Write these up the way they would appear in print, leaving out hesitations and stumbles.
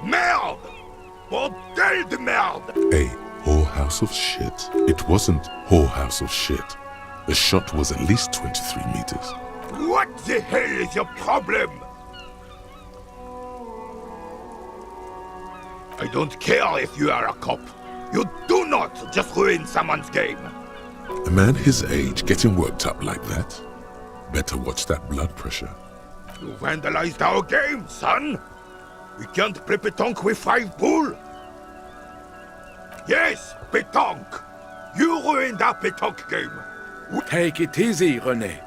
Merde! Bordel de merde! A whorehouse of shit. It wasn't whorehouse of shit. The shot was at least 23 meters. What the hell is your problem? I don't care if you are a cop. You do not just ruin someone's game. A man his age getting worked up like that? Better watch that blood pressure. You vandalized our game, son. We can't play pétanque with 5 bull. Yes, pétanque. You ruined our pétanque game. Take it easy, René.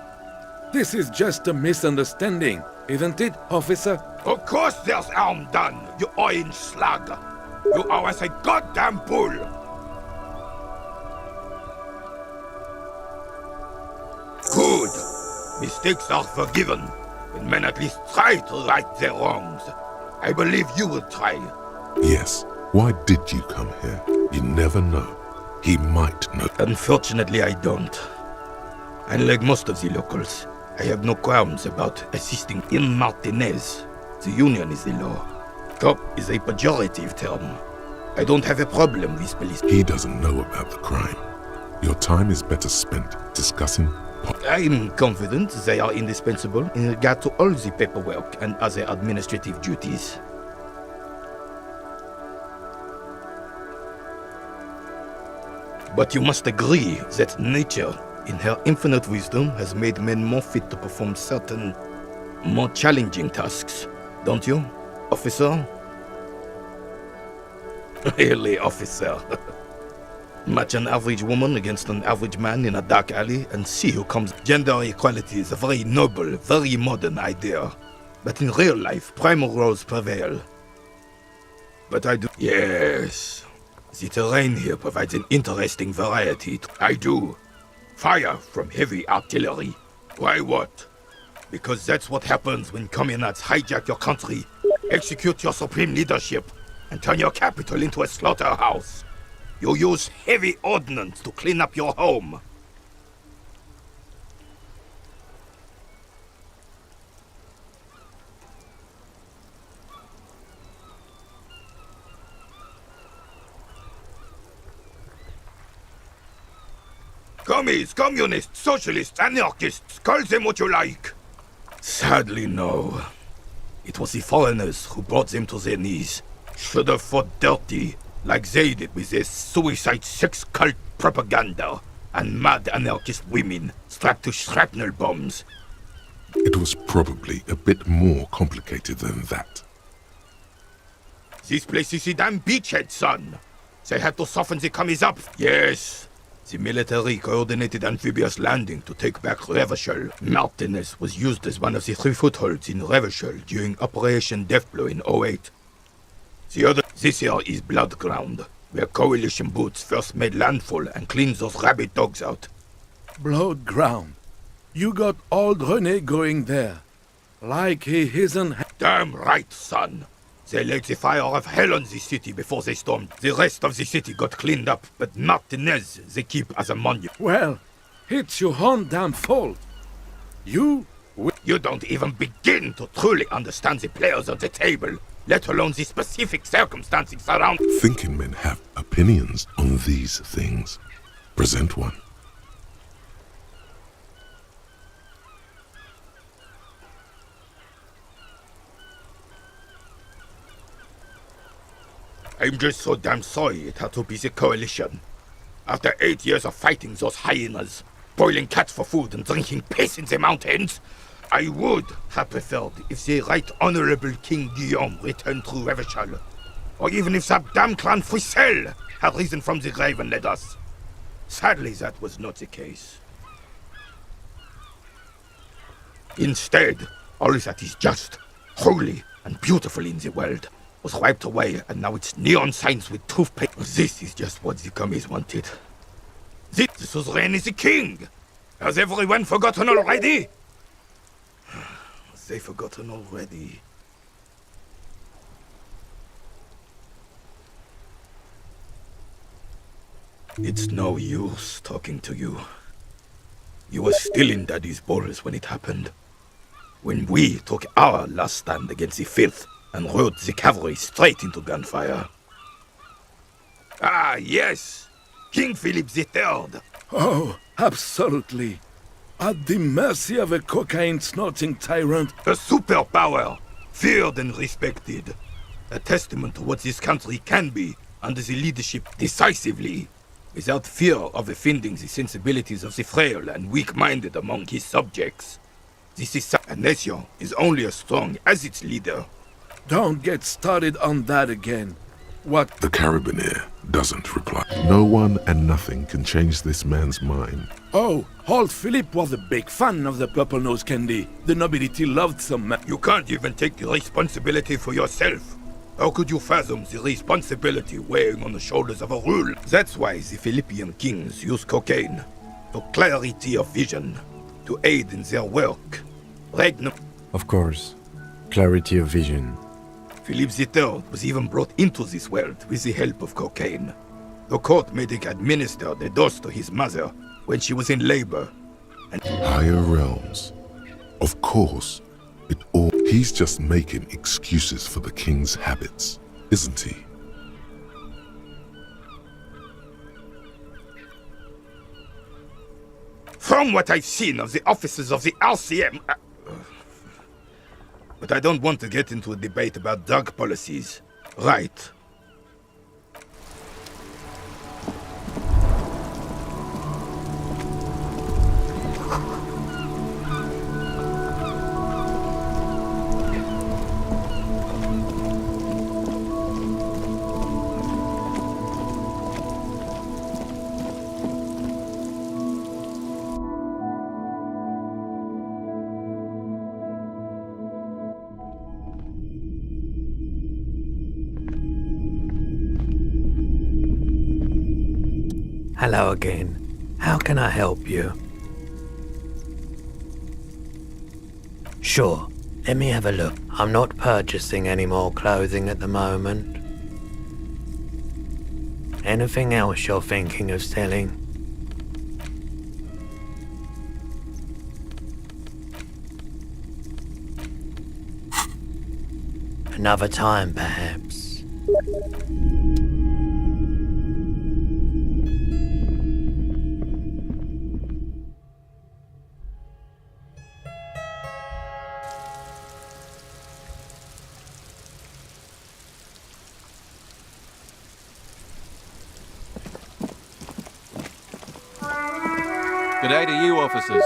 This is just a misunderstanding, isn't it, officer? Of course there's harm done, you orange slug. You always a goddamn bull. Good. Mistakes are forgiven when men at least try to right their wrongs. I believe you will try. Yes. Why did you come here? You never know. He might know. Unfortunately, I don't. Unlike most of the locals, I have no qualms about assisting in Martinez. The union is the law. Cop is a pejorative term. I don't have a problem with police. He doesn't know about the crime. Your time is better spent discussing. I'm confident they are indispensable in regard to all the paperwork and other administrative duties. But you must agree that nature, in her infinite wisdom, has made men more fit to perform certain, more challenging tasks. Don't you, officer? Really, officer. Match an average woman against an average man in a dark alley and see who comes. Gender equality is a very noble, very modern idea. But in real life, primal roles prevail. But I do... Yes. The terrain here provides an interesting variety. I do. Fire from heavy artillery. Why what? Because that's what happens when communards hijack your country, execute your supreme leadership, and turn your capital into a slaughterhouse. You use heavy ordnance to clean up your home. Commies, communists, socialists, anarchists, call them what you like. Sadly, no. It was the foreigners who brought them to their knees. Should have fought dirty, like they did with their suicide sex cult propaganda and mad anarchist women strapped to shrapnel bombs. It was probably a bit more complicated than that. This place is a damn beachhead, son. They had to soften the commies up. Yes. The military coordinated amphibious landing to take back Revachol. Martinez was used as one of the 3 footholds in Revachol during Operation Deathblow in '08. This here is Blood Ground, where coalition boots first made landfall and cleaned those rabid dogs out. Blood ground. You got old René going there. Like he isn't... Damn right, son. They laid the fire of hell on the city before they stormed. The rest of the city got cleaned up, but Martinez they keep as a monument. Well, it's your own damn fault. You don't even begin to truly understand the players on the table, let alone the specific circumstances around. Thinking men have opinions on these things. Present one. I'm just so damn sorry it had to be the coalition. After 8 years of fighting those hyenas, boiling cats for food and drinking piss in the mountains, I would have preferred if the Right Honorable King Guillaume returned through Revachol, or even if that damn clan Frisel had risen from the grave and led us. Sadly, that was not the case. Instead, all that is just, holy, and beautiful in the world was wiped away, and now it's neon signs with toothpaste. This is just what the commies wanted. This was René the King! Has everyone forgotten already? They've forgotten already. It's no use talking to you. You were still in Daddy's balls when it happened. When we took our last stand against the filth and rode the cavalry straight into gunfire. Ah, yes! King Philip III! Oh, absolutely. At the mercy of a cocaine-snorting tyrant. A superpower, feared and respected. A testament to what this country can be under the leadership decisively, without fear of offending the sensibilities of the frail and weak-minded among his subjects. A nation is only as strong as its leader. Don't get started on that again. What? The Carabiner doesn't reply. No one and nothing can change this man's mind. Oh, old Philip was a big fan of the purple-nosed candy. The nobility loved some You can't even take the responsibility for yourself. How could you fathom the responsibility weighing on the shoulders of a rule? That's why the Philippian kings use cocaine. For clarity of vision. To aid in their work. Regnum. Of course. Clarity of vision. Philip III was even brought into this world with the help of cocaine. The court made him administer the dose to his mother when she was in labor. And Higher realms. Of course. He's just making excuses for the king's habits, isn't he? from what I've seen of the officers of the RCM... But I don't want to get into a debate about drug policies. Right. Hello again. How can I help you? Sure, let me have a look. I'm not purchasing any more clothing at the moment. Anything else you're thinking of selling? Another time, perhaps. Good day to you, officers.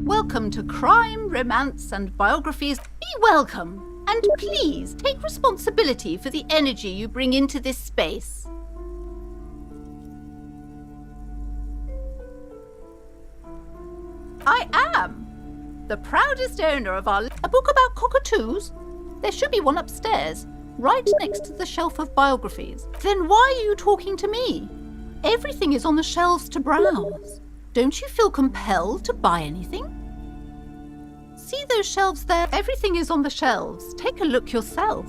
Welcome to Crime, Romance and Biographies. Be welcome. And please take responsibility for the energy you bring into this space. I am the proudest owner of a book about cockatoos. There should be one upstairs, right next to the shelf of biographies. Then why are you talking to me? Everything is on the shelves to browse. Don't you feel compelled to buy anything? See those shelves there? Everything is on the shelves. Take a look yourself.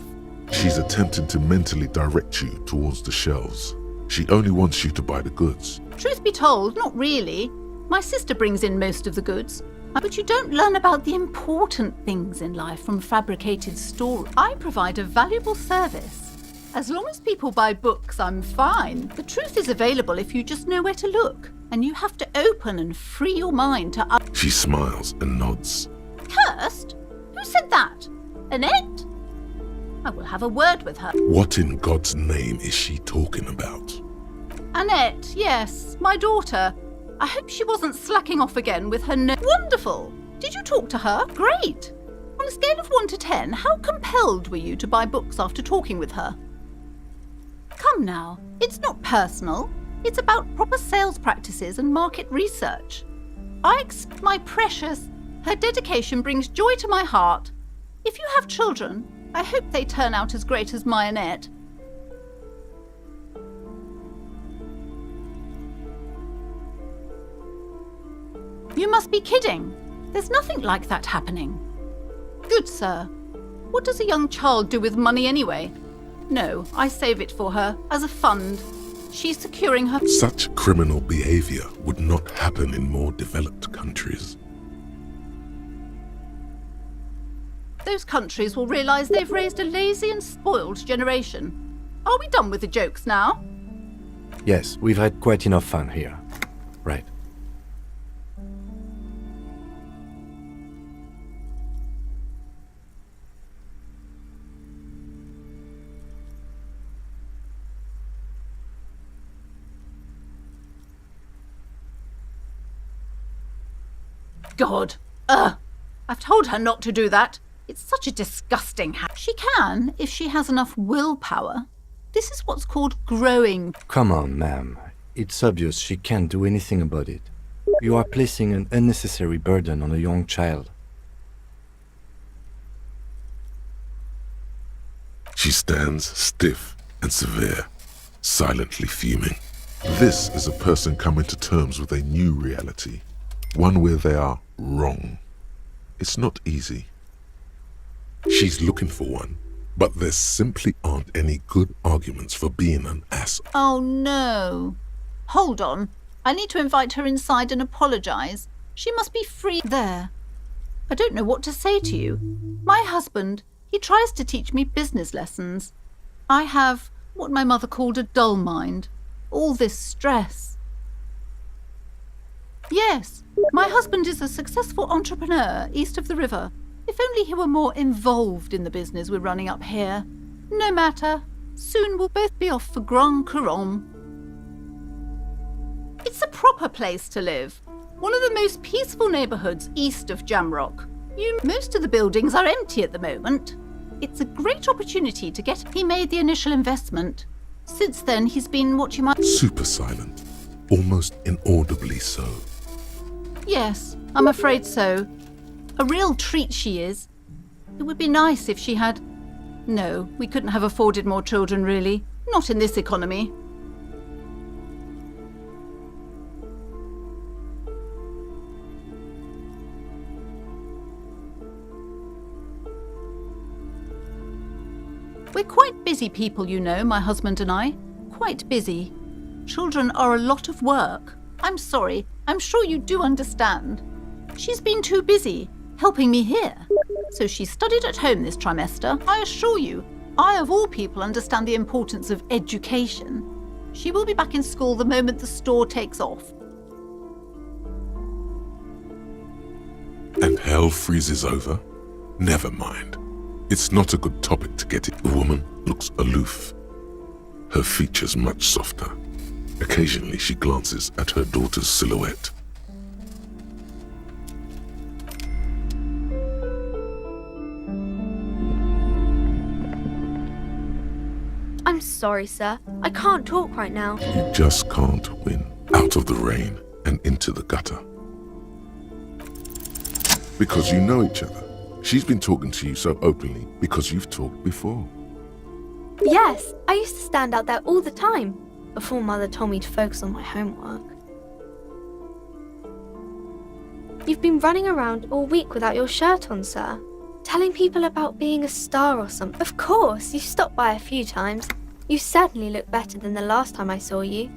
She's attempting to mentally direct you towards the shelves. She only wants you to buy the goods. Truth be told, not really. My sister brings in most of the goods. But you don't learn about the important things in life from fabricated stories. I provide a valuable service. As long as people buy books, I'm fine. The truth is available if you just know where to look. And you have to open and free your mind to... She smiles and nods. Cursed? Who said that? Annette? I will have a word with her. What in God's name is she talking about? Annette, yes, my daughter. I hope she wasn't slacking off again with her Wonderful! Did you talk to her? Great! On a scale of 1 to 10, how compelled were you to buy books after talking with her? Come now, it's not personal. It's about proper sales practices and market research. My precious, her dedication brings joy to my heart. If you have children, I hope they turn out as great as my Annette. You must be kidding. There's nothing like that happening. Good sir. What does a young child do with money anyway? No, I save it for her, as a fund. She's securing her... Such criminal behavior would not happen in more developed countries. Those countries will realize they've raised a lazy and spoiled generation. Are we done with the jokes now? Yes, we've had quite enough fun here. Right. God! I've told her not to do that. It's such a disgusting habit. She can, if she has enough willpower. This is what's called growing. Come on, ma'am. It's obvious she can't do anything about it. You are placing an unnecessary burden on a young child. She stands stiff and severe, silently fuming. This is a person coming to terms with a new reality, one where they are wrong. It's not easy. She's looking for one, but there simply aren't any good arguments for being an ass. Oh no. Hold on. I need to invite her inside and apologize. She must be free there. I don't know what to say to you. My husband, he tries to teach me business lessons. I have what my mother called a dull mind. All this stress. Yes, my husband is a successful entrepreneur east of the river. If only he were more involved in the business we're running up here. No matter. Soon we'll both be off for Grand Couronne. It's a proper place to live. One of the most peaceful neighbourhoods east of Jamrock. Most of the buildings are empty at the moment. It's a great opportunity to get... He made the initial investment. Since then, he's been what you might... Super silent, almost inaudibly so. Yes, I'm afraid so. A real treat she is. It would be nice if she had... No, we couldn't have afforded more children, really. Not in this economy. We're quite busy people, you know, my husband and I. Quite busy. Children are a lot of work. I'm sorry, I'm sure you do understand. She's been too busy, helping me here. So she studied at home this trimester. I assure you, I of all people understand the importance of education. She will be back in school the moment the store takes off. And hell freezes over? Never mind. It's not a good topic to get it. The woman looks aloof, her features much softer. Occasionally she glances at her daughter's silhouette. I'm sorry, sir. I can't talk right now. You just can't win. Out of the rain and into the gutter. Because you know each other. She's been talking to you so openly because you've talked before. Yes, I used to stand out there all the time before Mother told me to focus on my homework. You've been running around all week without your shirt on, sir. Telling people about being a star or something. Of course, you stopped by a few times. You certainly look better than the last time I saw you.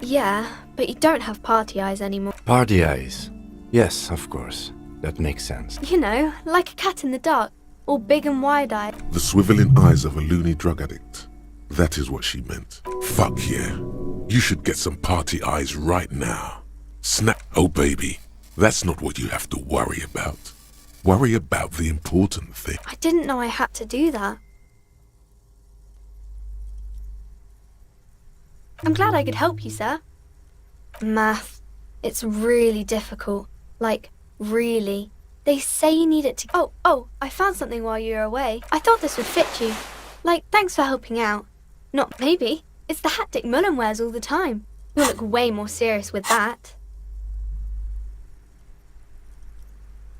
Yeah, but you don't have party eyes anymore. Party eyes. Yes, of course. That makes sense. You know, like a cat in the dark, all big and wide-eyed. The swiveling eyes of a loony drug addict. That is what she meant. Fuck yeah. You should get some party eyes right now. Snap. Oh baby, that's not what you have to worry about. Worry about the important thing. I didn't know I had to do that. I'm glad I could help you, sir. Math. It's really difficult. Like, really. They say you need it to... Oh, I found something while you were away. I thought this would fit you. Like, thanks for helping out. Not maybe. It's the hat Dick Mullen wears all the time. You'll look way more serious with that.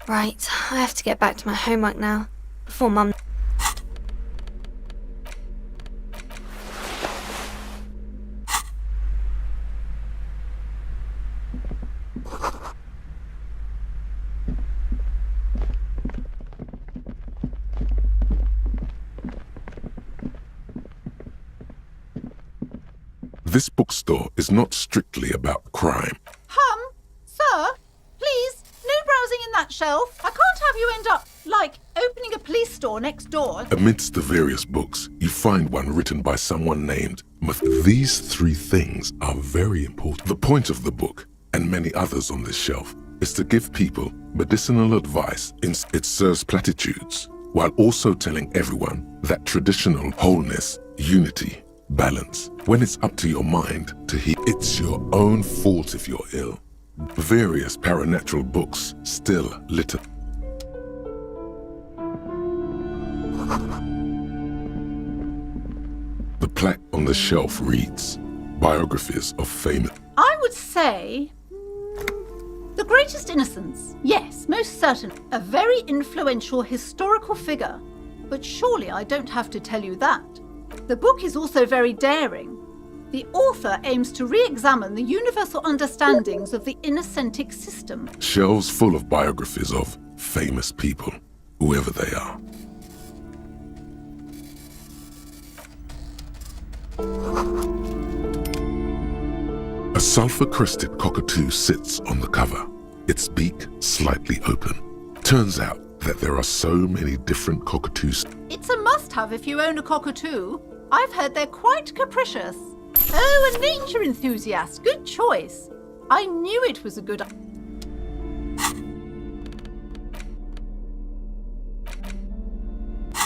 Right, I have to get back to my homework now. Before Mum... This bookstore is not strictly about crime. Sir, please, no browsing in that shelf. I can't have you end up, like, opening a police store next door. Amidst the various books, you find one written by someone named These three things are very important. The point of the book, and many others on this shelf, is to give people medicinal advice. It serves platitudes, while also telling everyone that traditional wholeness, unity, balance, when it's up to your mind to heal, it's your own fault if you're ill. Various paranatural books still litter. The plaque on the shelf reads, Biographies of Famous. I would say... The Greatest Innocence. Yes, most certainly. A very influential historical figure. But surely I don't have to tell you that. The book is also very daring. The author aims to re-examine the universal understandings of the innocentic system. Shelves full of biographies of famous people, whoever they are. A sulfur-crested cockatoo sits on the cover, its beak slightly open. Turns out that there are so many different cockatoos. It's a must-have if you own a cockatoo. I've heard they're quite capricious. Oh, a nature enthusiast. Good choice. I knew it was a good...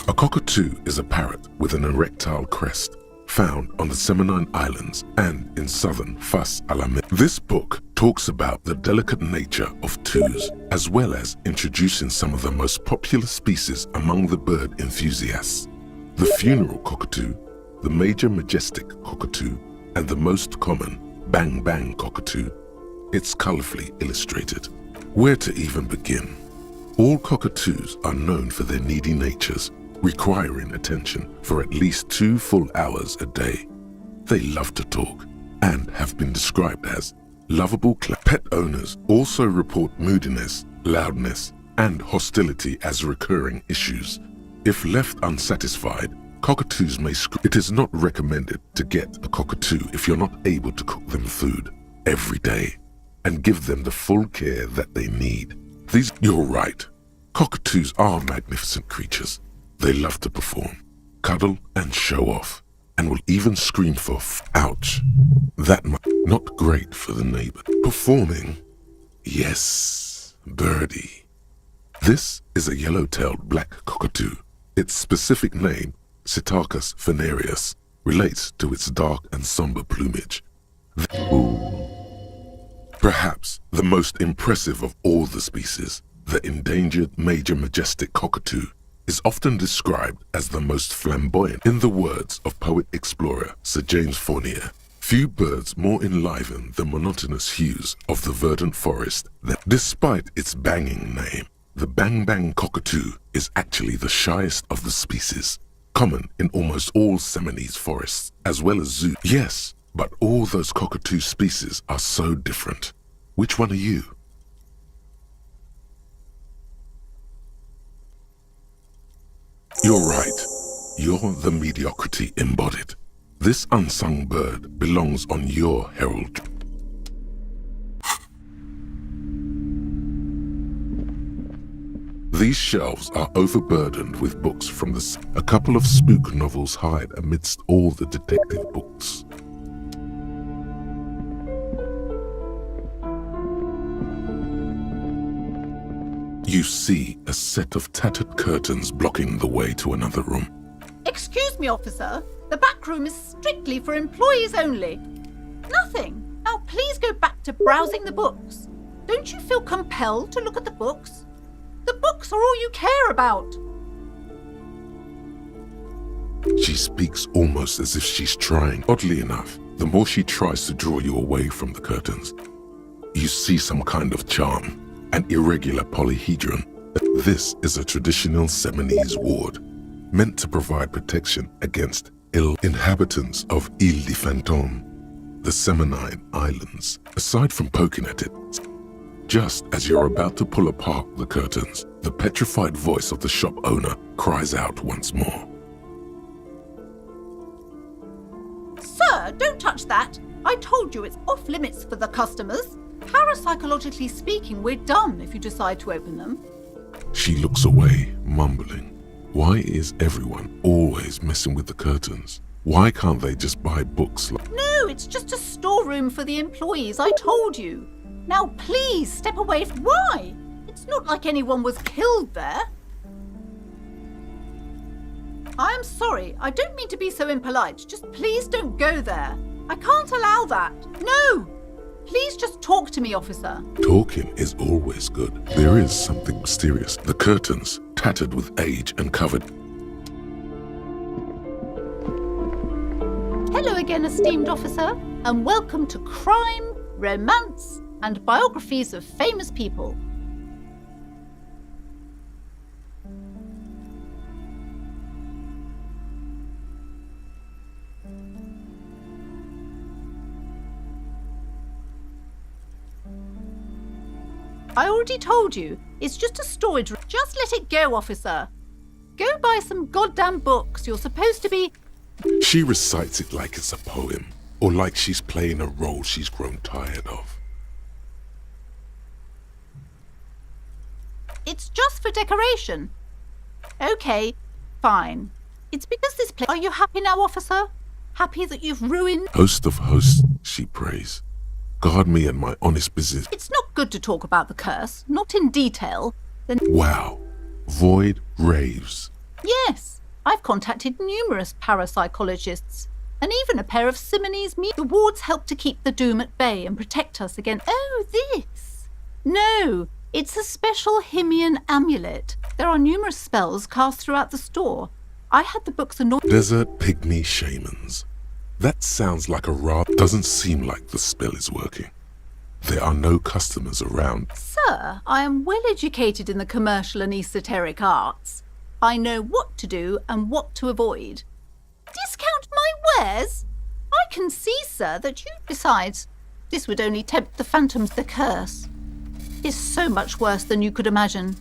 A cockatoo is a parrot with an erectile crest, found on the Seminine Islands and in southern Fas Alamein. This book talks about the delicate nature of toos, as well as introducing some of the most popular species among the bird enthusiasts. The funeral cockatoo, the major majestic cockatoo, and the most common bang bang cockatoo. It's colorfully illustrated. Where to even begin? All cockatoos are known for their needy natures, requiring attention for at least 2 full hours a day. They love to talk and have been described as lovable pet owners also report moodiness, loudness, and hostility as recurring issues. If left unsatisfied, cockatoos may scream. It is not recommended to get a cockatoo if you're not able to cook them food every day and give them the full care that they need. You're right. Cockatoos are magnificent creatures. They love to perform, cuddle, and show off, and will even scream for ouch. That might not great for the neighbor. Performing? Yes, birdie. This is a yellow-tailed black cockatoo. Its specific name, Psittacus venereus, relates to its dark and somber plumage. Perhaps the most impressive of all the species, the endangered major majestic cockatoo, is often described as the most flamboyant. In the words of poet-explorer Sir James Fournier, few birds more enliven the monotonous hues of the verdant forest than, despite its banging name, the bang-bang cockatoo is actually the shyest of the species, common in almost all Seminoles forests as well as zoos. Yes, but all those cockatoo species are so different. Which one are you? You're right. You're the mediocrity embodied. This unsung bird belongs on your herald. These shelves are overburdened with books from a couple of spook novels hide amidst all the detective books. You see a set of tattered curtains blocking the way to another room. Excuse me, officer. The back room is strictly for employees only. Nothing. Now please go back to browsing the books. Don't you feel compelled to look at the books? The books are all you care about. She speaks almost as if she's trying. Oddly enough, the more she tries to draw you away from the curtains, you see some kind of charm, an irregular polyhedron. This is a traditional Seminoles ward, meant to provide protection against ill inhabitants of Ile de Fantôme, the Seminole Islands. Aside from poking at it, just as you're about to pull apart the curtains, the petrified voice of the shop owner cries out once more. Sir, don't touch that. I told you it's off limits for the customers. Parapsychologically speaking, we're done if you decide to open them. She looks away, mumbling. Why is everyone always messing with the curtains? Why can't they just buy books like... No, it's just a storeroom for the employees, I told you. Now please step away from... Why? It's not like anyone was killed there. I am sorry, I don't mean to be so impolite. Just please don't go there. I can't allow that. No! Please just talk to me, officer. Talking is always good. There is something mysterious. The curtains, tattered with age and covered. Hello again, esteemed officer, and welcome to Crime, Romance, and Biographies of Famous People. I already told you, it's just a storage room. Just let it go, officer. Go buy some goddamn books. You're supposed to be... She recites it like it's a poem, or like she's playing a role she's grown tired of. It's just for decoration. Okay, fine. It's because this place... Are you happy now, officer? Happy that you've ruined... Host of hosts, she prays. Guard me and my honest business. It's not good to talk about the curse, not in detail. Then... Wow. Void raves. Yes, I've contacted numerous parapsychologists, and even a pair of Seminoles. The wards help to keep the doom at bay and protect us against... Oh, this! No, it's a special Himian amulet. There are numerous spells cast throughout the store. I had the books anointed... Desert pygmy shamans. That sounds like a rather... Doesn't seem like the spell is working. There are no customers around. Sir, I am well educated in the commercial and esoteric arts. I know what to do and what to avoid. Discount my wares? I can see, sir, that you... Besides, this would only tempt the phantoms. The curse is so much worse than you could imagine.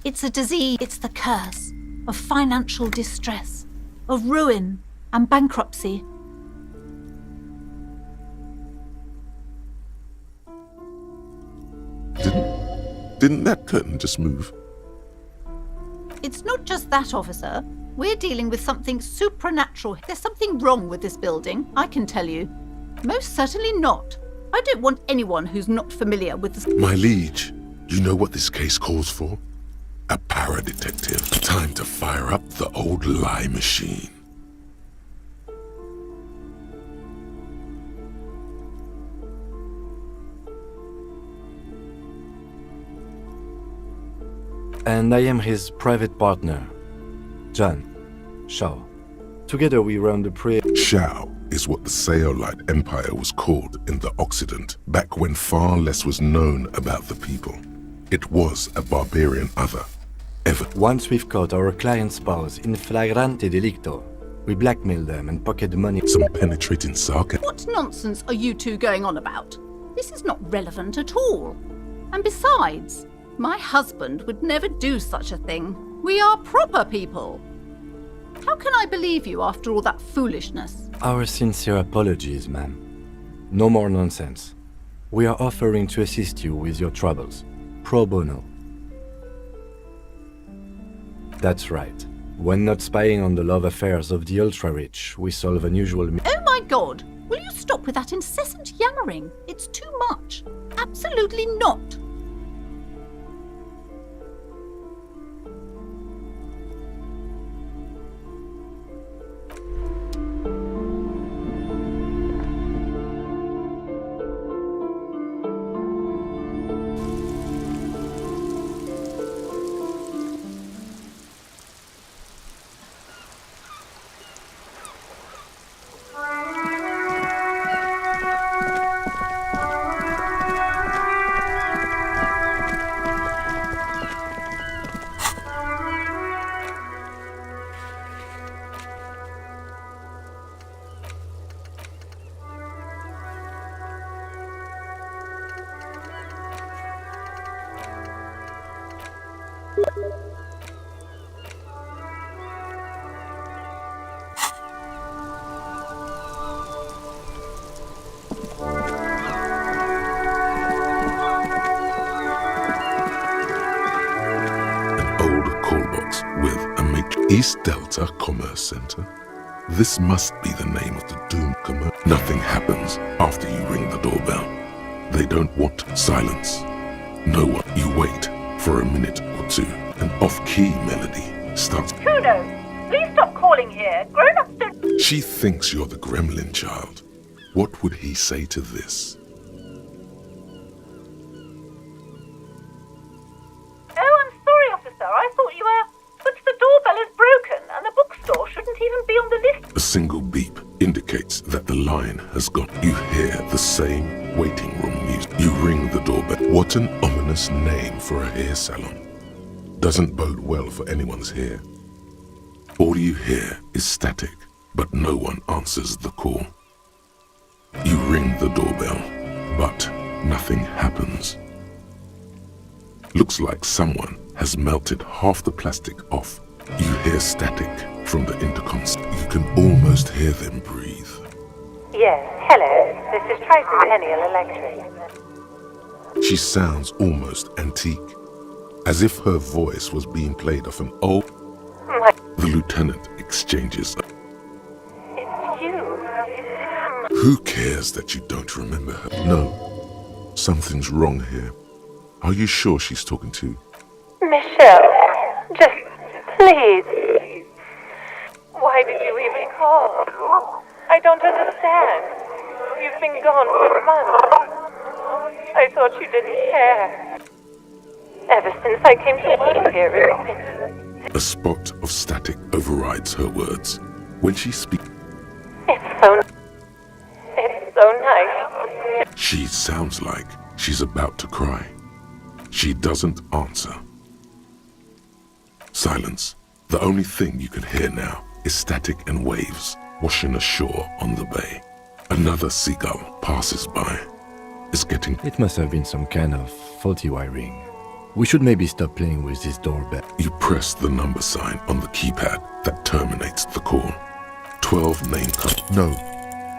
It's a disease. It's the curse of financial distress, of ruin and bankruptcy. Didn't that curtain just move? It's not just that, officer. We're dealing with something supernatural. There's something wrong with this building, I can tell you. Most certainly not. I don't want anyone who's not familiar with the... My liege, you know what this case calls for? A para-detective. Time to fire up the old lie machine. And I am his private partner. John. Shaw. Together we run the Shao is what the Saolite Empire was called in the Occident, back when far less was known about the people. It was a barbarian other. Once we've caught our client's spouse in flagrante delicto, we blackmail them and pocket the money. Some penetrating sarcasm. What nonsense are you two going on about? This is not relevant at all. And besides, my husband would never do such a thing. We are proper people. How can I believe you after all that foolishness? Our sincere apologies, ma'am. No more nonsense. We are offering to assist you with your troubles. Pro bono. That's right. When not spying on the love affairs of the ultra-rich, we solve unusual... Oh my God! Will you stop with that incessant yammering? It's too much. Absolutely not. East Delta Commerce Center. This must be the name of the doomed commerce. Nothing happens after you ring the doorbell. They don't want silence. No one. You wait for a minute or two. An off-key melody starts. Kudos! Please stop calling here. Grown-ups don't... She thinks you're the gremlin child. What would he say to this? Oh, I'm sorry, officer. I thought you were... But the doorbell is broken, and the bookstore shouldn't even be on the list. A single beep indicates that the line has gone. You hear the same waiting room music. You ring the doorbell. What an ominous name for a hair salon. Doesn't bode well for anyone's hair. All you hear is static, but no one answers the call. You ring the doorbell, but nothing happens. Looks like someone has melted half the plastic off. You hear static from the intercoms. You can almost hear them breathe. Yes, hello. This is Tricentennial Electric. She sounds almost antique, as if her voice was being played off an old... The lieutenant exchanges. It's you. Who cares that you don't remember her? No, something's wrong here. Are you sure she's talking to? Michelle, just please. Why did you even call? I don't understand. You've been gone for months. I thought you didn't care. Ever since I came to work here, it's been... A spot of static overrides her words. When she speaks... It's so nice. She sounds like she's about to cry. She doesn't answer. Silence. The only thing you can hear now is static and waves washing ashore on the bay. Another seagull passes by. It's getting... It must have been some kind of faulty wiring. We should maybe stop playing with this doorbell. You press the number sign on the keypad that terminates the call. 12 name cut. No.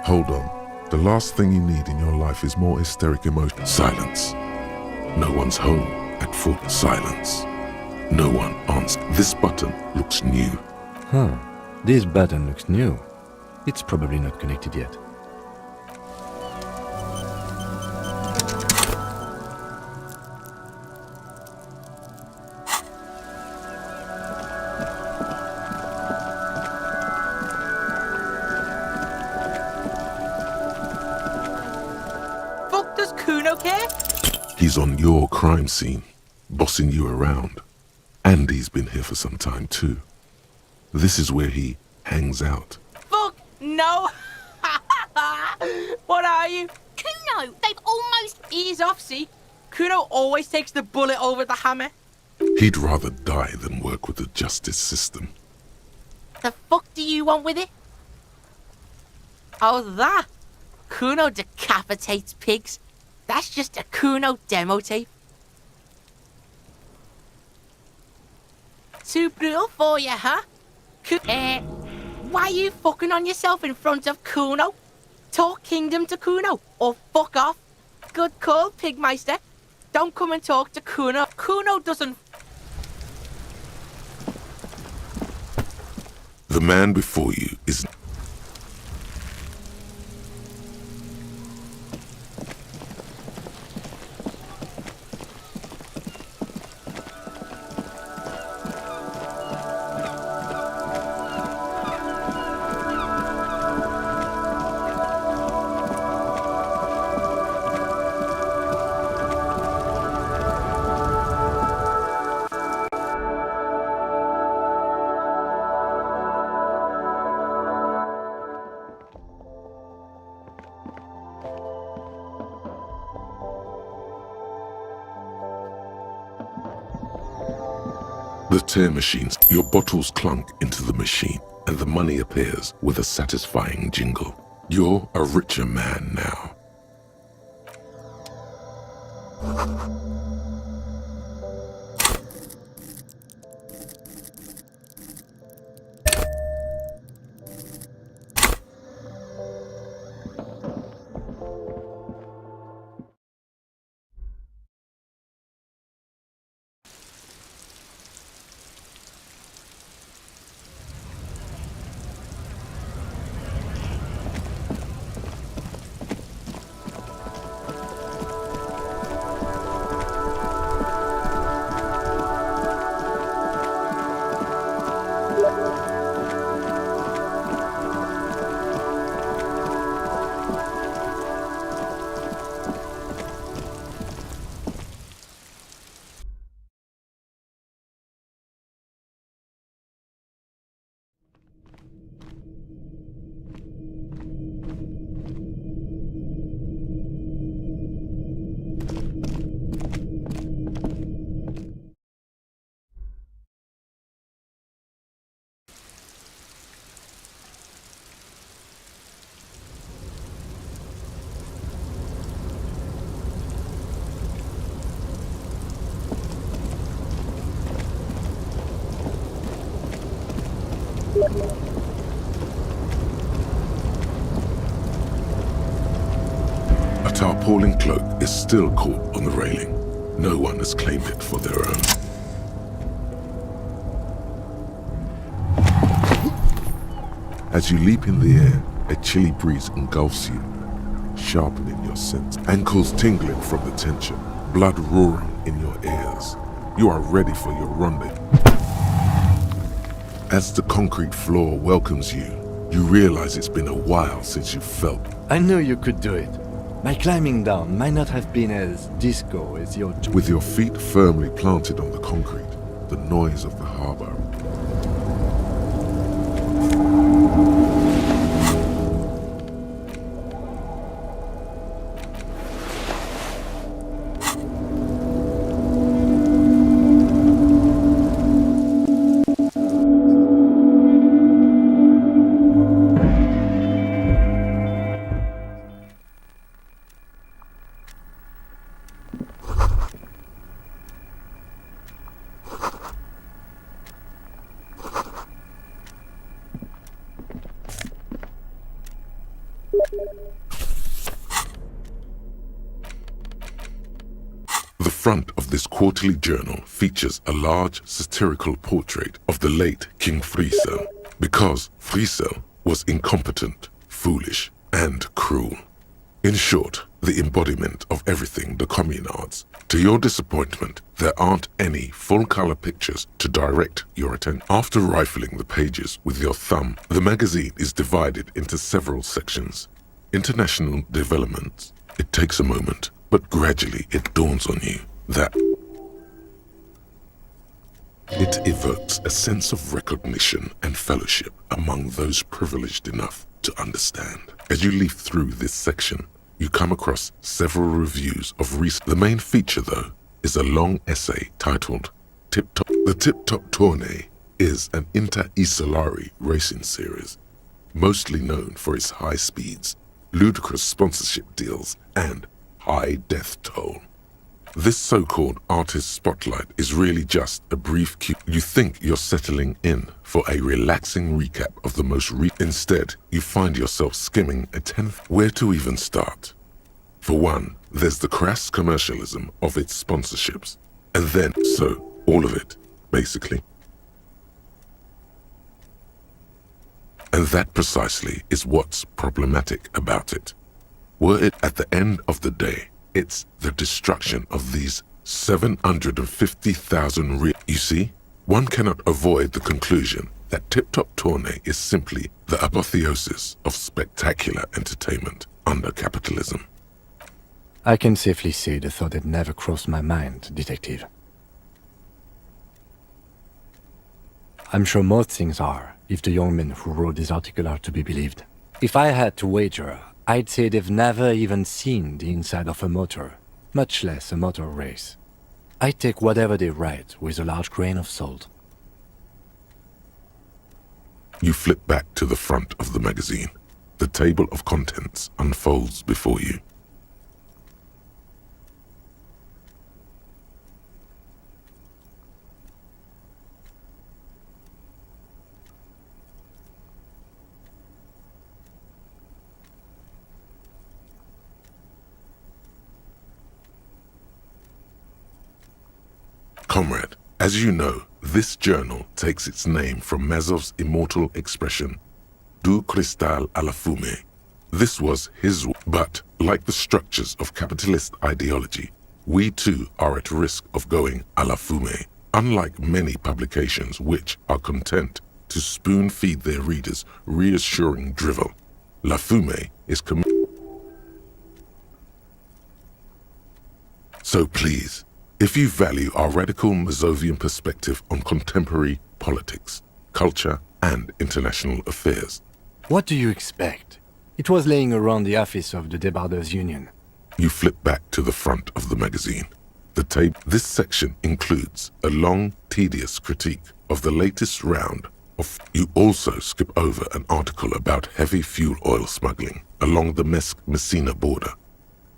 Hold on. The last thing you need in your life is more hysteric emotion. Silence. No one's home at full silence. No one answers. This button looks new. Huh. This button looks new. It's probably not connected yet. Fuck, does Kuno care? He's on your crime scene, bossing you around. And he's been here for some time too. This is where he hangs out. Fuck no! What are you? Kuno, they've almost... Ease off, see? Kuno always takes the bullet over the hammer. He'd rather die than work with the justice system. The fuck do you want with it? Oh, that? Kuno decapitates pigs. That's just a Kuno demo tape. Too brutal for you, huh? Why are you fucking on yourself in front of Kuno? Talk kingdom to Kuno, or fuck off. Good call, Pigmeister. Don't come and talk to Kuno. Kuno doesn't... The man before you is... The tear machines, your bottles clunk into the machine, and the money appears with a satisfying jingle. You're a richer man now. A tarpaulin cloak is still caught on the railing. No one has claimed it for their own. As you leap in the air, a chilly breeze engulfs you, sharpening your sense. Ankles tingling from the tension, blood roaring in your ears. You are ready for your rendezvous. As the concrete floor welcomes you, you realize it's been a while since you felt. I knew you could do it. My climbing down might not have been as disco as your... With your feet firmly planted on the concrete, the noise of the harbor. The front of this quarterly journal features a large satirical portrait of the late King Friesel, because Friesel was incompetent, foolish, and cruel. In short, the embodiment of everything the communards. To your disappointment, there aren't any full-color pictures to direct your attention. After rifling the pages with your thumb, the magazine is divided into several sections. International developments. It takes a moment, but gradually it dawns on you that It evokes a sense of recognition and fellowship among those privileged enough to understand. As you leaf through this section, you come across several reviews of recent. The main feature, though, is a long essay titled Tip Top. The Tip Top Tournée is an inter-Isolari racing series, mostly known for its high speeds, ludicrous sponsorship deals, and high death toll. This so-called artist spotlight is really just a brief cue. You think you're settling in for a relaxing recap of the most Instead, you find yourself skimming a tenth. Where to even start? For one, there's the crass commercialism of its sponsorships. And then, all of it, basically. And that precisely is what's problematic about it. Were it at the end of the day, it's the destruction of these 750,000 You see, one cannot avoid the conclusion that Tip Top Tournée is simply the apotheosis of spectacular entertainment under capitalism. I can safely say the thought had never crossed my mind, Detective. I'm sure most things are, if the young men who wrote this article are to be believed. If I had to wager, I'd say they've never even seen the inside of a motor, much less a motor race. I take whatever they write with a large grain of salt. You flip back to the front of the magazine. The table of contents unfolds before you. Comrade, as you know, this journal takes its name from Mazov's immortal expression, Du cristal à la fumée. This was his, but like the structures of capitalist ideology, we too are at risk of going à la fumée, unlike many publications which are content to spoon-feed their readers reassuring drivel. La fumée is So please, if you value our radical Mazovian perspective on contemporary politics, culture, and international affairs. What do you expect? It was laying around the office of the Debarders Union. You flip back to the front of the magazine. This section includes a long, tedious critique of the latest round of. You also skip over an article about heavy fuel oil smuggling along the Messina border.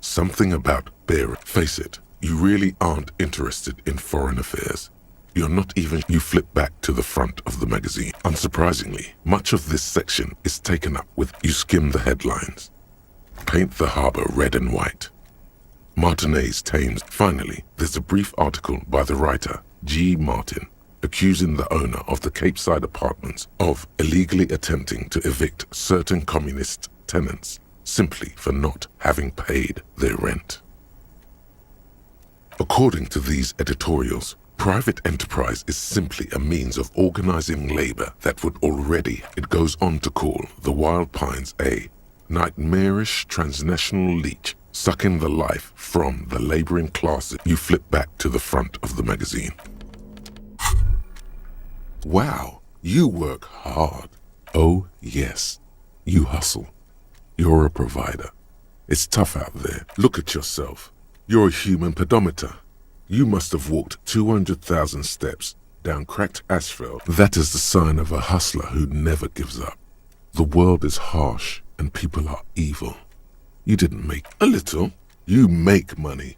Something about beer. Face it. You really aren't interested in foreign affairs. You're not even. You flip back to the front of the magazine. Unsurprisingly, much of this section is taken up with. You skim the headlines. Paint the harbor red and white. Martinez Thames. Finally, there's a brief article by the writer, G. Martin, accusing the owner of the Capeside Apartments of illegally attempting to evict certain communist tenants simply for not having paid their rent. According to these editorials, private enterprise is simply a means of organizing labor that would already. It goes on to call the Wild Pines a nightmarish transnational leech sucking the life from the laboring classes. You flip back to the front of the magazine. Wow, you work hard. Oh yes, you hustle. You're a provider. It's tough out there. Look at yourself. You're a human pedometer. You must have walked 200,000 steps down cracked asphalt. That is the sign of a hustler who never gives up. The world is harsh and people are evil. You didn't make a little. You make money.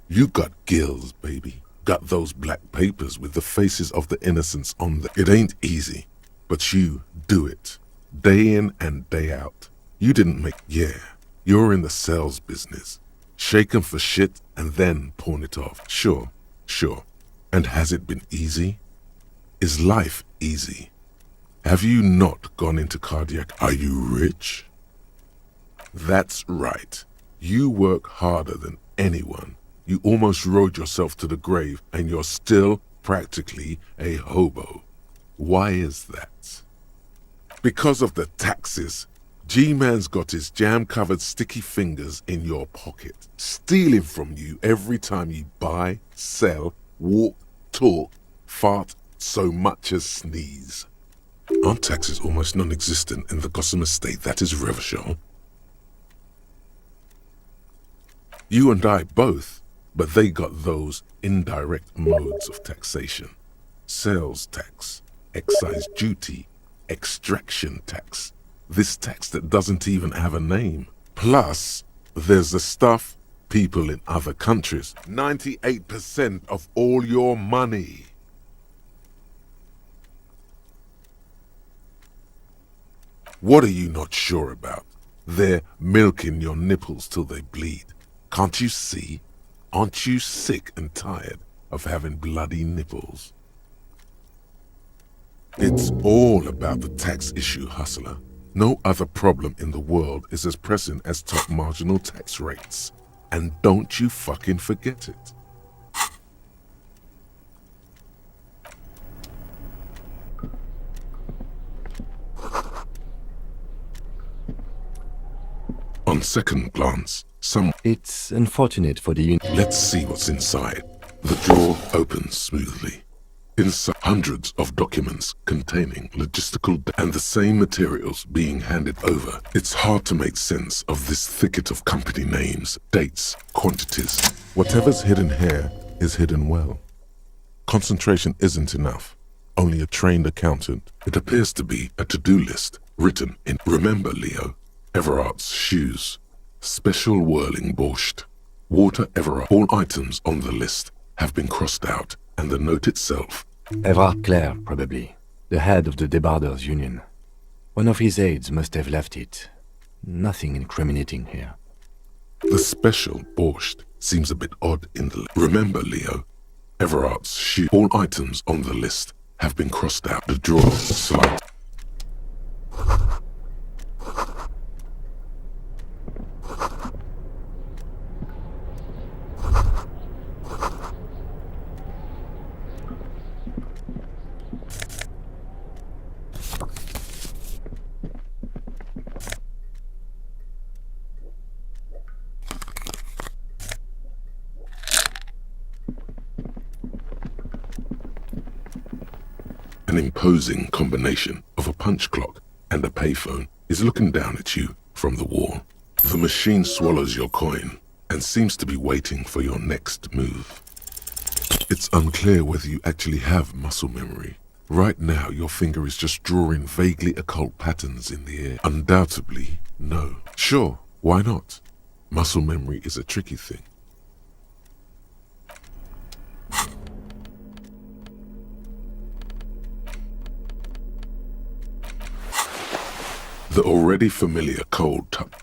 You got gills, baby. Got those black papers with the faces of the innocents on them. It ain't easy, but you do it. Day in and day out. You didn't make. Yeah, you're in the sales business. Shake 'em for shit and then pawn it off. Sure. And has it been easy? Is life easy? Have you not gone into cardiac? Are you rich? That's right. You work harder than anyone. You almost rode yourself to the grave and you're still practically a hobo. Why is that? Because of the taxes. G-Man's got his jam-covered sticky fingers in your pocket, stealing from you every time you buy, sell, walk, talk, fart, so much as sneeze. Aren't taxes almost non-existent in the Gossamer state that is Revachol? You and I both, but they got those indirect modes of taxation. Sales tax, excise duty, extraction tax. This tax that doesn't even have a name. Plus, there's the stuff people in other countries. 98% of all your money. What are you not sure about? They're milking your nipples till they bleed. Can't you see? Aren't you sick and tired of having bloody nipples? It's all about the tax issue, hustler. No other problem in the world is as pressing as top marginal tax rates. And don't you fucking forget it. On second glance, It's unfortunate for the Let's see what's inside. The drawer opens smoothly. Inside, hundreds of documents containing logistical and the same materials being handed over. It's hard to make sense of this thicket of company names, dates, quantities. Whatever's hidden here is hidden well. Concentration isn't enough. Only a trained accountant. It appears to be a to-do list written in Remember, Leo, Everard's shoes. Special whirling borscht. Water Everard. All items on the list have been crossed out, and the note itself. Everard Clare, probably. The head of the Debarders Union. One of his aides must have left it. Nothing incriminating here. The special borscht seems a bit odd in the Remember, Leo, Everard's shoe. All items on the list have been crossed out. The drawer slight. An imposing combination of a punch clock and a payphone is looking down at you from the wall. The machine swallows your coin and seems to be waiting for your next move. It's unclear whether you actually have muscle memory. Right now, your finger is just drawing vaguely occult patterns in the air. Undoubtedly, no. Sure, why not? Muscle memory is a tricky thing. The already familiar cold touch.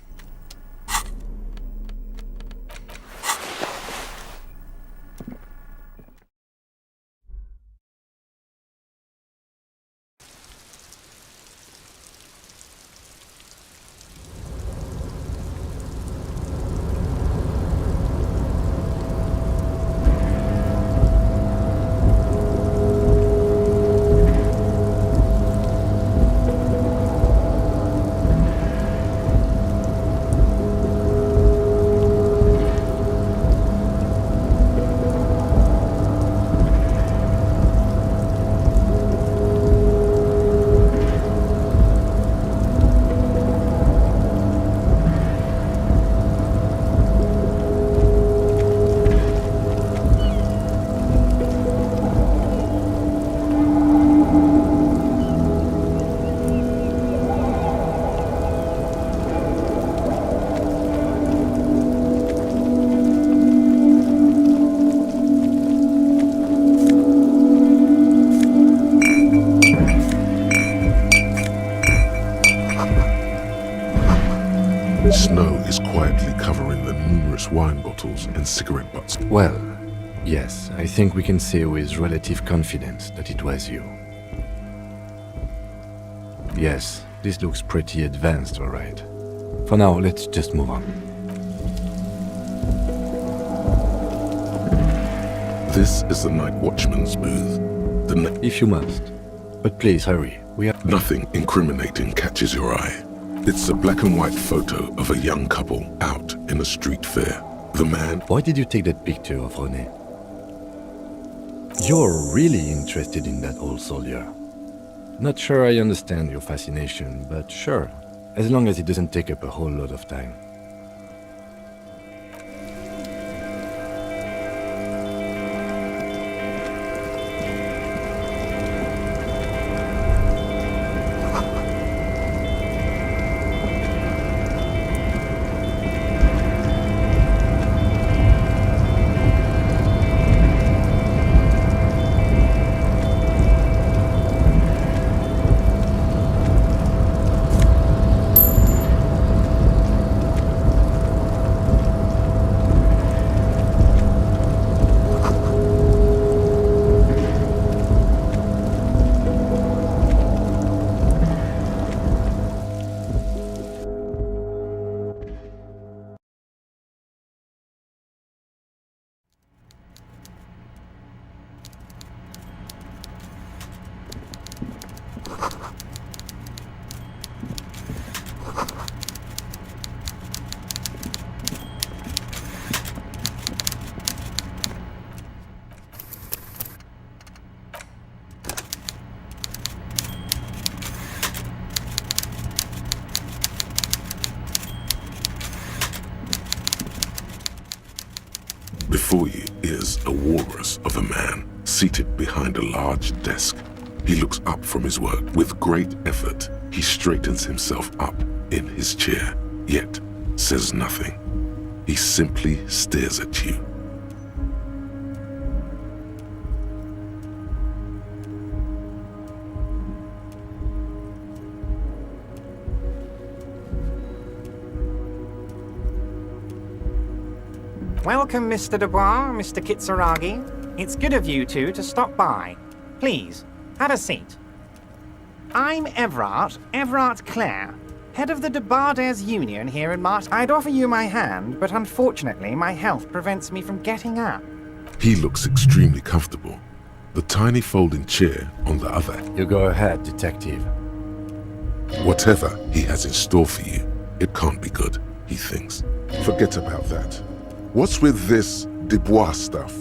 Snow is quietly covering the numerous wine bottles and cigarette butts. Well, yes, I think we can say with relative confidence that it was you. Yes, this looks pretty advanced, all right. For now, let's just move on. This is the night watchman's booth. If you must. But please hurry. Nothing incriminating catches your eye. It's a black and white photo of a young couple out in a street fair. The man... Why did you take that picture of René? You're really interested in that old soldier. Not sure I understand your fascination, but sure, as long as it doesn't take up a whole lot of time. Before you is a walrus of a man seated behind a large desk. He looks up from his work. With great effort, he straightens himself up in his chair, yet says nothing. He simply stares at you. Welcome, Mr. Dubois, Mr. Kitsuragi. It's good of you two to stop by. Please, have a seat. I'm Everard Clare, head of the Debarders Union here in Mart. I'd offer you my hand, but unfortunately my health prevents me from getting up. He looks extremely comfortable. The tiny folding chair on the other. You go ahead, detective. Whatever he has in store for you, it can't be good, he thinks. Forget about that. What's with this Dubois stuff?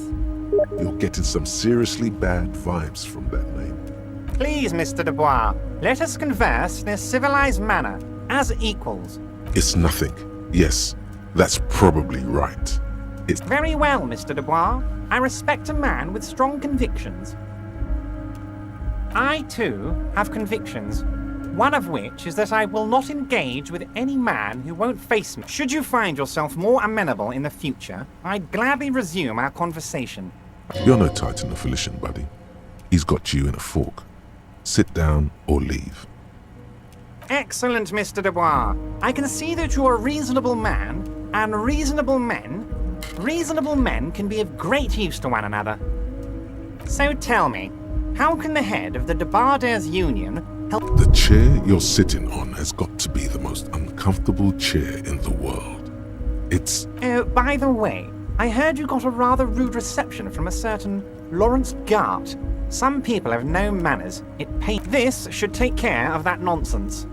You're getting some seriously bad vibes from that name. Please, Mr. Dubois, let us converse in a civilized manner, as equals. It's nothing. Yes, that's probably right. It's very well, Mr. Dubois. I respect a man with strong convictions. I, too, have convictions. One of which is that I will not engage with any man who won't face me. Should you find yourself more amenable in the future, I'd gladly resume our conversation. You're no Titan of Felician, buddy. He's got you in a fork. Sit down or leave. Excellent, Mr. Dubois. I can see that you're a reasonable man, and reasonable men can be of great use to one another. So tell me, how can the head of the Debarders Union help? The chair you're sitting on has got to be the most uncomfortable chair in the world. It's... Oh, by the way, I heard you got a rather rude reception from a certain Lawrence Gart. Some people have no manners. This should take care of that nonsense.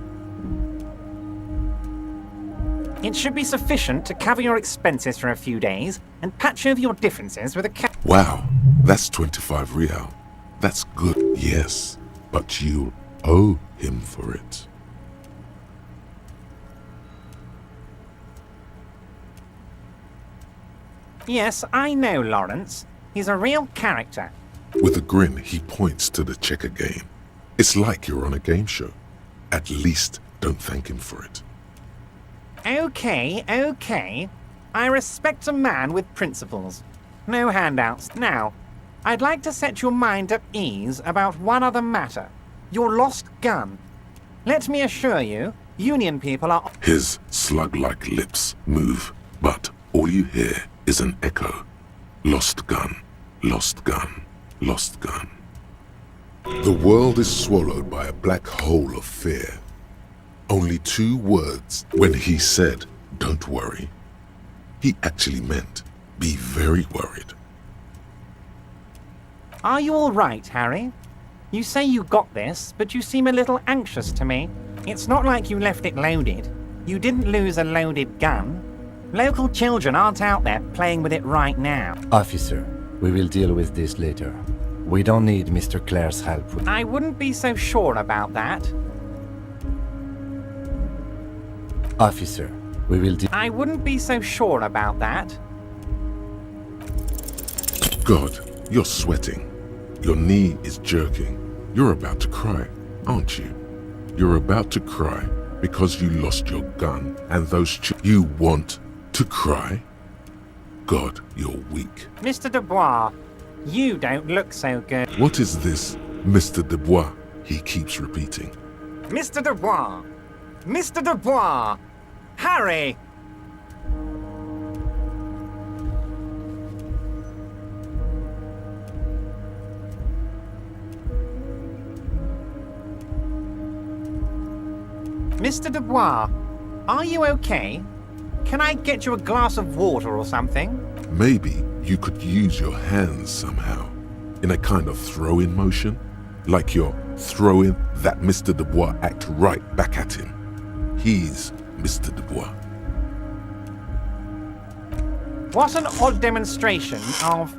It should be sufficient to cover your expenses for a few days and patch over your differences with a Wow, that's 25 real. That's good, yes, but you'll owe him for it. Yes, I know Lawrence. He's a real character. With a grin, he points to the checker game. It's like you're on a game show. At least don't thank him for it. Okay. I respect a man with principles. No handouts. Now, I'd like to set your mind at ease about one other matter. Your lost gun. Let me assure you, Union people are... His slug-like lips move, but all you hear is an echo. Lost gun, lost gun, lost gun. The world is swallowed by a black hole of fear. Only 2 words. When he said, "Don't worry," he actually meant, be very worried. Are you all right, Harry? You say you got this, but you seem a little anxious to me. It's not like you left it loaded. You didn't lose a loaded gun. Local children aren't out there playing with it right now. Officer, we will deal with this later. We don't need Mr. Clare's help. I wouldn't be so sure about that. Officer, we will I wouldn't be so sure about that. God, you're sweating. Your knee is jerking. You're about to cry, aren't you? You're about to cry because you lost your gun and those you want to cry? God, you're weak. Mr. Dubois, you don't look so good. What is this, Mr. Dubois? He keeps repeating. Mr. Dubois! Mr. Dubois! Harry! Mr. Dubois, are you okay? Can I get you a glass of water or something? Maybe you could use your hands somehow, in a kind of throw-in motion, like you're throwing that Mr. Dubois act right back at him. He's Mr. Dubois. What an odd demonstration of...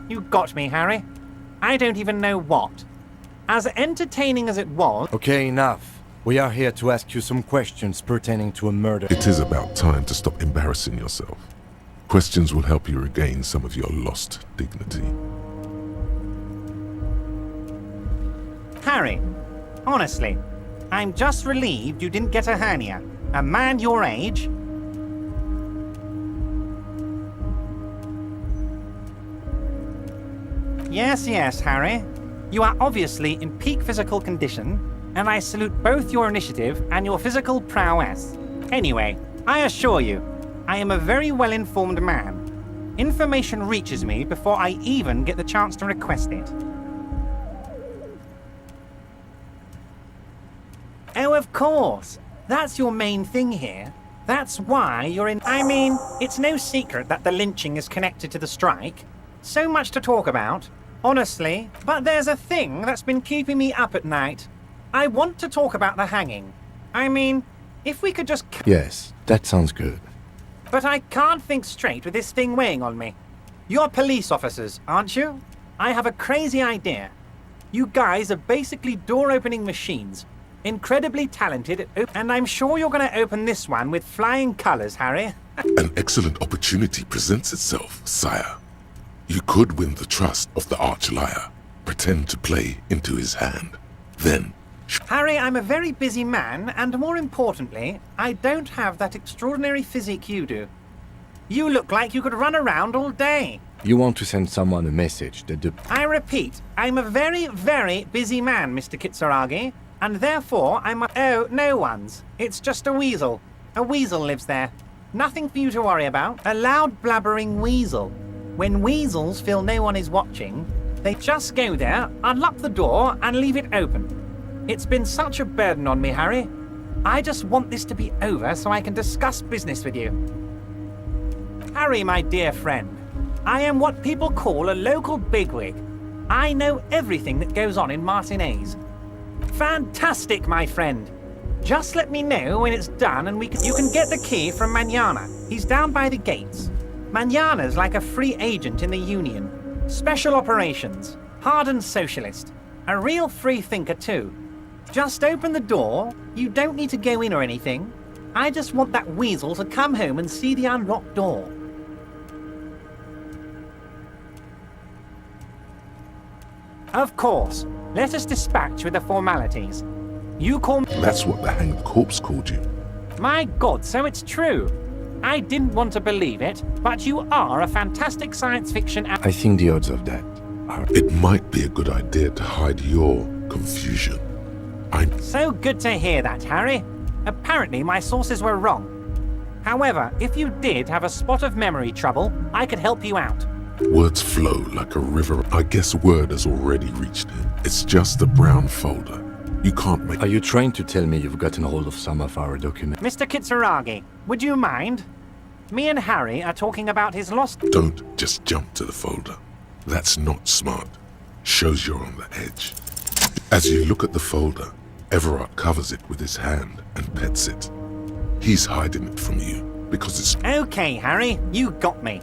you got me, Harry. I don't even know what. As entertaining as it was... Okay, enough. We are here to ask you some questions pertaining to a murder. It is about time to stop embarrassing yourself. Questions will help you regain some of your lost dignity. Harry, honestly, I'm just relieved you didn't get a hernia. A man your age... Yes, Harry. You are obviously in peak physical condition, and I salute both your initiative and your physical prowess. Anyway, I assure you, I am a very well-informed man. Information reaches me before I even get the chance to request it. Oh, of course. That's your main thing here. That's why you're in... I mean, it's no secret that the lynching is connected to the strike. So much to talk about, honestly. But there's a thing that's been keeping me up at night. I want to talk about the hanging. I mean, if we could just... Yes, that sounds good. But I can't think straight with this thing weighing on me. You're police officers, aren't you? I have a crazy idea. You guys are basically door-opening machines. Incredibly talented, and I'm sure you're going to open this one with flying colors, Harry. An excellent opportunity presents itself, sire. You could win the trust of the arch-liar, pretend to play into his hand, then... Harry, I'm a very busy man, and more importantly, I don't have that extraordinary physique you do. You look like you could run around all day. You want to send someone a message that the... I repeat, I'm a very, very busy man, Mr. Kitsuragi, and therefore I'm a... Oh, no one's. It's just a weasel. A weasel lives there. Nothing for you to worry about. A loud blabbering weasel. When weasels feel no one is watching, they just go there, unlock the door, and leave it open. It's been such a burden on me, Harry. I just want this to be over so I can discuss business with you. Harry, my dear friend, I am what people call a local bigwig. I know everything that goes on in Martinez. Fantastic, my friend. Just let me know when it's done and you can get the key from Manana. He's down by the gates. Manana's like a free agent in the Union. Special operations. Hardened socialist. A real free thinker, too. Just open the door. You don't need to go in or anything. I just want that weasel to come home and see the unlocked door. Of course. Let us dispatch with the formalities. You call me... That's what the hanged corpse called you. My God, so it's true. I didn't want to believe it, but you are a fantastic science fiction... I think the odds of that are... It might be a good idea to hide your confusion. So good to hear that, Harry. Apparently my sources were wrong. However, if you did have a spot of memory trouble, I could help you out. Words flow like a river. I guess word has already reached him. It's just a brown folder. You can't make... Are you trying to tell me you've gotten hold of some of our documents? Mr. Kitsuragi, would you mind? Me and Harry are talking about his lost... Don't just jump to the folder. That's not smart. Shows you're on the edge. As you look at the folder, Everard covers it with his hand and pets it. He's hiding it from you because it's... Okay, Harry, you got me.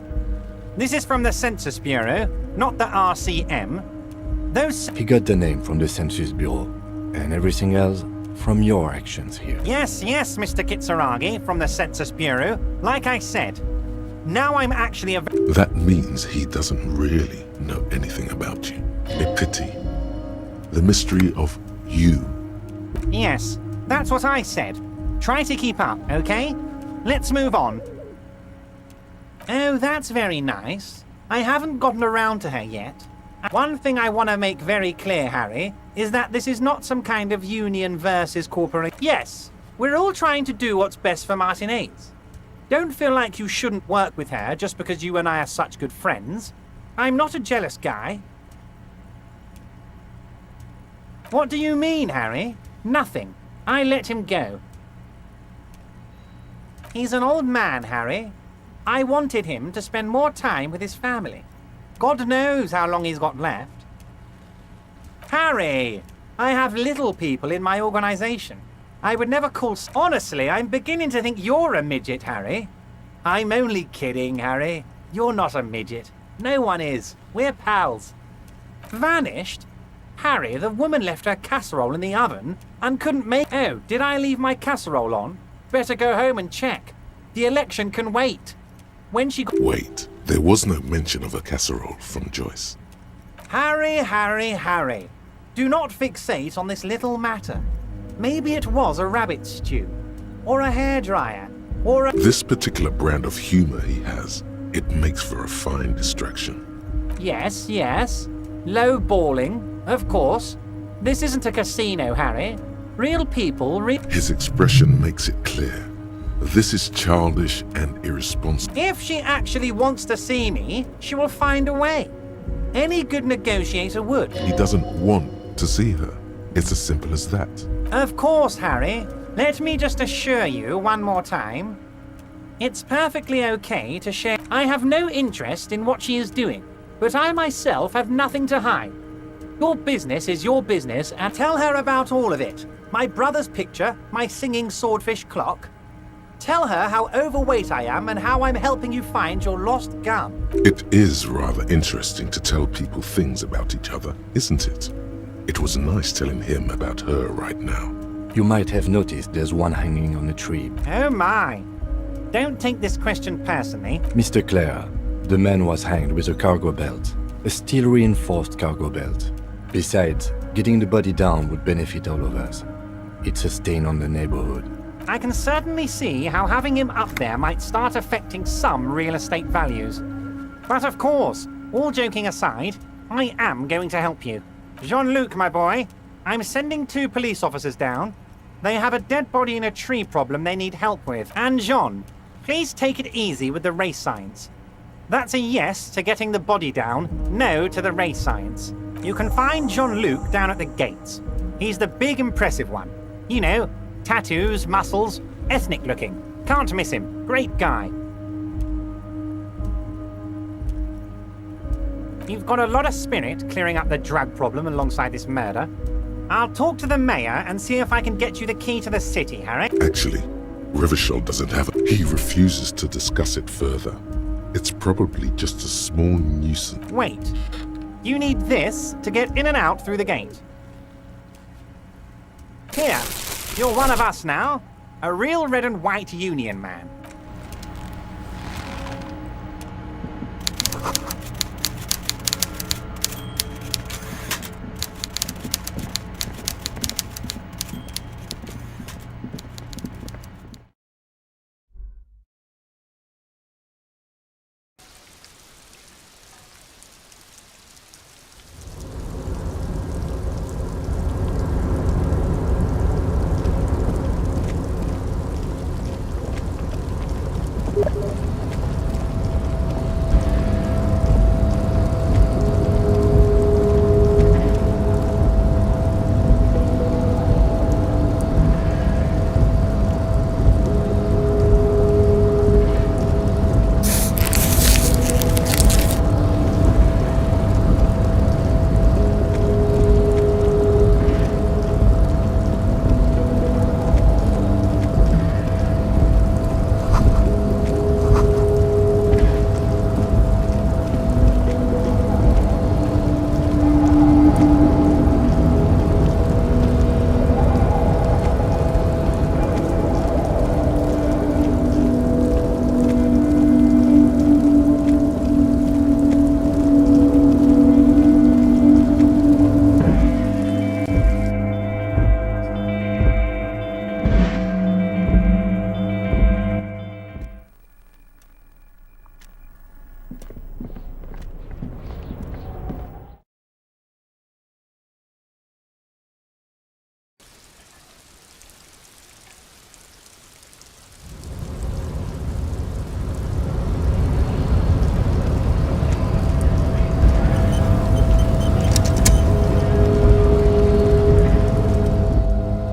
This is from the Census Bureau. not the RCM. Those... He got the name from the Census Bureau, and everything else from your actions here. Yes, Mr. Kitsuragi, from the Census Bureau. Like I said, now I'm actually a... That means he doesn't really know anything about you. A pity. The mystery of you. Yes, that's what I said. Try to keep up, okay? Let's move on. Oh, that's very nice. I haven't gotten around to her yet. One thing I want to make very clear, Harry, is that this is not some kind of union versus corporation. Yes, we're all trying to do what's best for Martinez. Don't feel like you shouldn't work with her just because you and I are such good friends. I'm not a jealous guy. What do you mean, Harry? Nothing. I let him go. He's an old man, Harry. I wanted him to spend more time with his family. God knows how long he's got left. Harry! I have little people in my organization. I would never call... Honestly, I'm beginning to think you're a midget, Harry. I'm only kidding, Harry. You're not a midget. No one is. We're pals. Vanished? Harry, the woman left her casserole in the oven and couldn't make... Oh, did I leave my casserole on? Better go home and check. The election can wait. When she... Wait, there was no mention of a casserole from Joyce. Harry. Do not fixate on this little matter. Maybe it was a rabbit stew, or a hairdryer, or a... This particular brand of humor he has, it makes for a fine distraction. Yes. Low balling, of course. This isn't a casino, Harry. Real people, His expression makes it clear. This is childish and irresponsible. If she actually wants to see me, she will find a way. Any good negotiator would. He doesn't want to see her. It's as simple as that. Of course, Harry. Let me just assure you one more time. It's perfectly okay to share. I have no interest in what she is doing, but I myself have nothing to hide. Your business is your business, and tell her about all of it. My brother's picture, my singing swordfish clock. Tell her how overweight I am and how I'm helping you find your lost gun. It is rather interesting to tell people things about each other, isn't it? It was nice telling him about her right now. You might have noticed there's one hanging on a tree. Oh my. Don't take this question personally. Mr. Clare, the man was hanged with a cargo belt. A steel-reinforced cargo belt. Besides, getting the body down would benefit all of us. It's a stain on the neighborhood. I can certainly see how having him up there might start affecting some real estate values. But of course, all joking aside, I am going to help you. Jean-Luc, my boy, I'm sending 2 police officers down. They have a dead body in a tree problem they need help with. And Jean, please take it easy with the race signs. That's a yes to getting the body down, no to the race signs. You can find Jean-Luc down at the gates. He's the big impressive one. You know, tattoos, muscles, ethnic looking. Can't miss him. Great guy. You've got a lot of spirit clearing up the drug problem alongside this murder. I'll talk to the mayor and see if I can get you the key to the city, Harry. Actually, Revachol doesn't have it. He refuses to discuss it further. It's probably just a small nuisance. Wait. You need this to get in and out through the gate. Here. You're one of us now. A real red and white union man.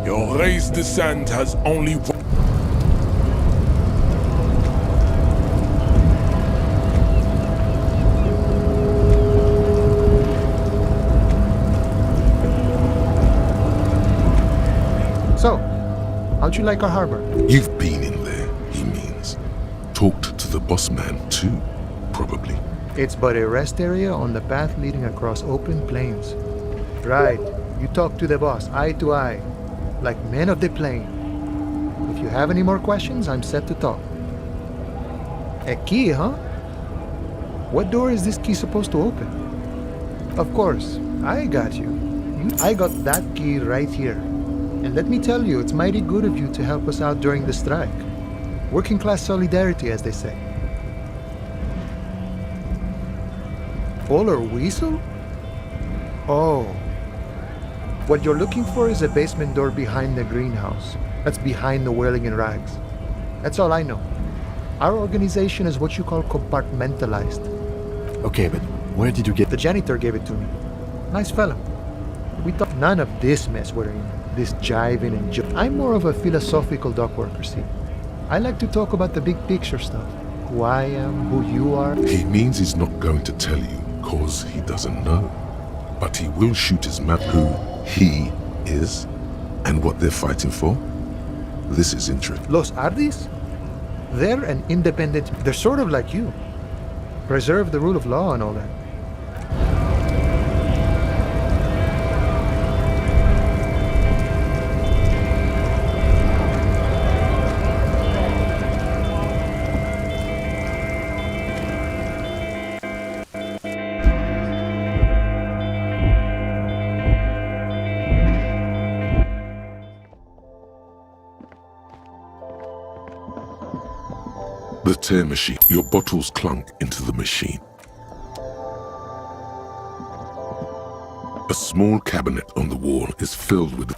Your race descent has only one. So, how'd you like our harbor? You've been in there, he means. Talked to the boss man too, probably. It's but a rest area on the path leading across open plains. Right, you talk to the boss, eye to eye, like men of the plain. If you have any more questions, I'm set to talk. A key, huh? What door is this key supposed to open? Of course, I got you. I got that key right here. And let me tell you, it's mighty good of you to help us out during the strike. Working class solidarity, as they say. Polar weasel? Oh. What you're looking for is a basement door behind the greenhouse. That's behind the whirling in rags. That's all I know. Our organization is what you call compartmentalized. Okay, but where did you get... The janitor gave it to me. Nice fella. We thought none of this mess we're in. This jiving and I'm more of a philosophical dock worker, see. I like to talk about the big picture stuff. Who I am, who you are. He means he's not going to tell you, cause he doesn't know. But he will shoot his map who he is and what they're fighting for. This is interesting. Los Ardis? They're an independent... They're sort of like you. Preserve the rule of law and all that. The tear machine. Your bottles clunk into the machine. A small cabinet on the wall is filled with...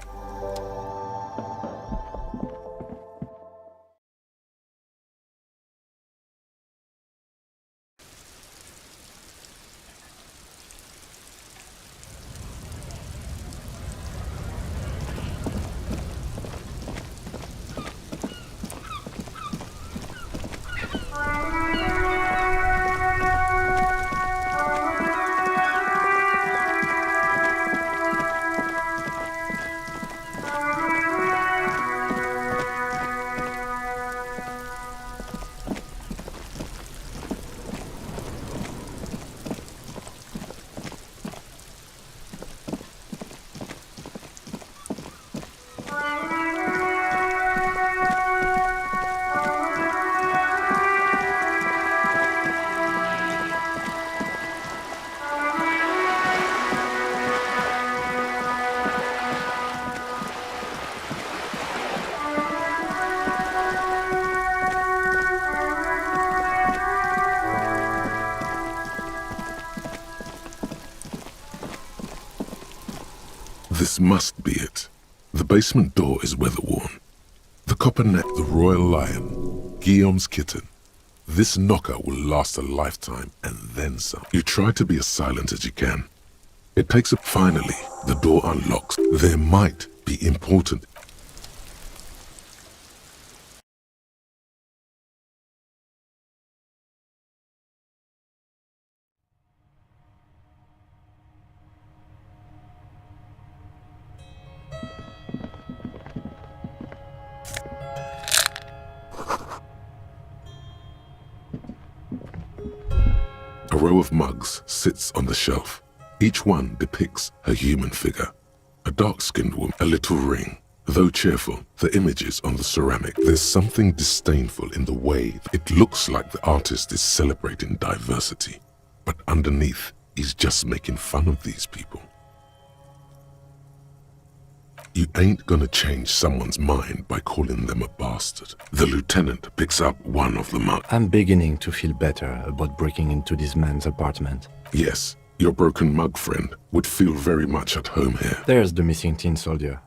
This must be it. The basement door is weather-worn. The copper neck, the royal lion, Guillaume's kitten. This knocker will last a lifetime and then some. You try to be as silent as you can. It takes a... Finally, the door unlocks. There might be important... A row of mugs sits on the shelf. Each one depicts a human figure. A dark-skinned woman, a little ring. Though cheerful, the images on the ceramic, there's something disdainful in the way it looks like the artist is celebrating diversity. But underneath, he's just making fun of these people. You ain't gonna change someone's mind by calling them a bastard. The lieutenant picks up one of the mugs. I'm beginning to feel better about breaking into this man's apartment. Yes, your broken mug friend would feel very much at home here. There's the missing tin soldier.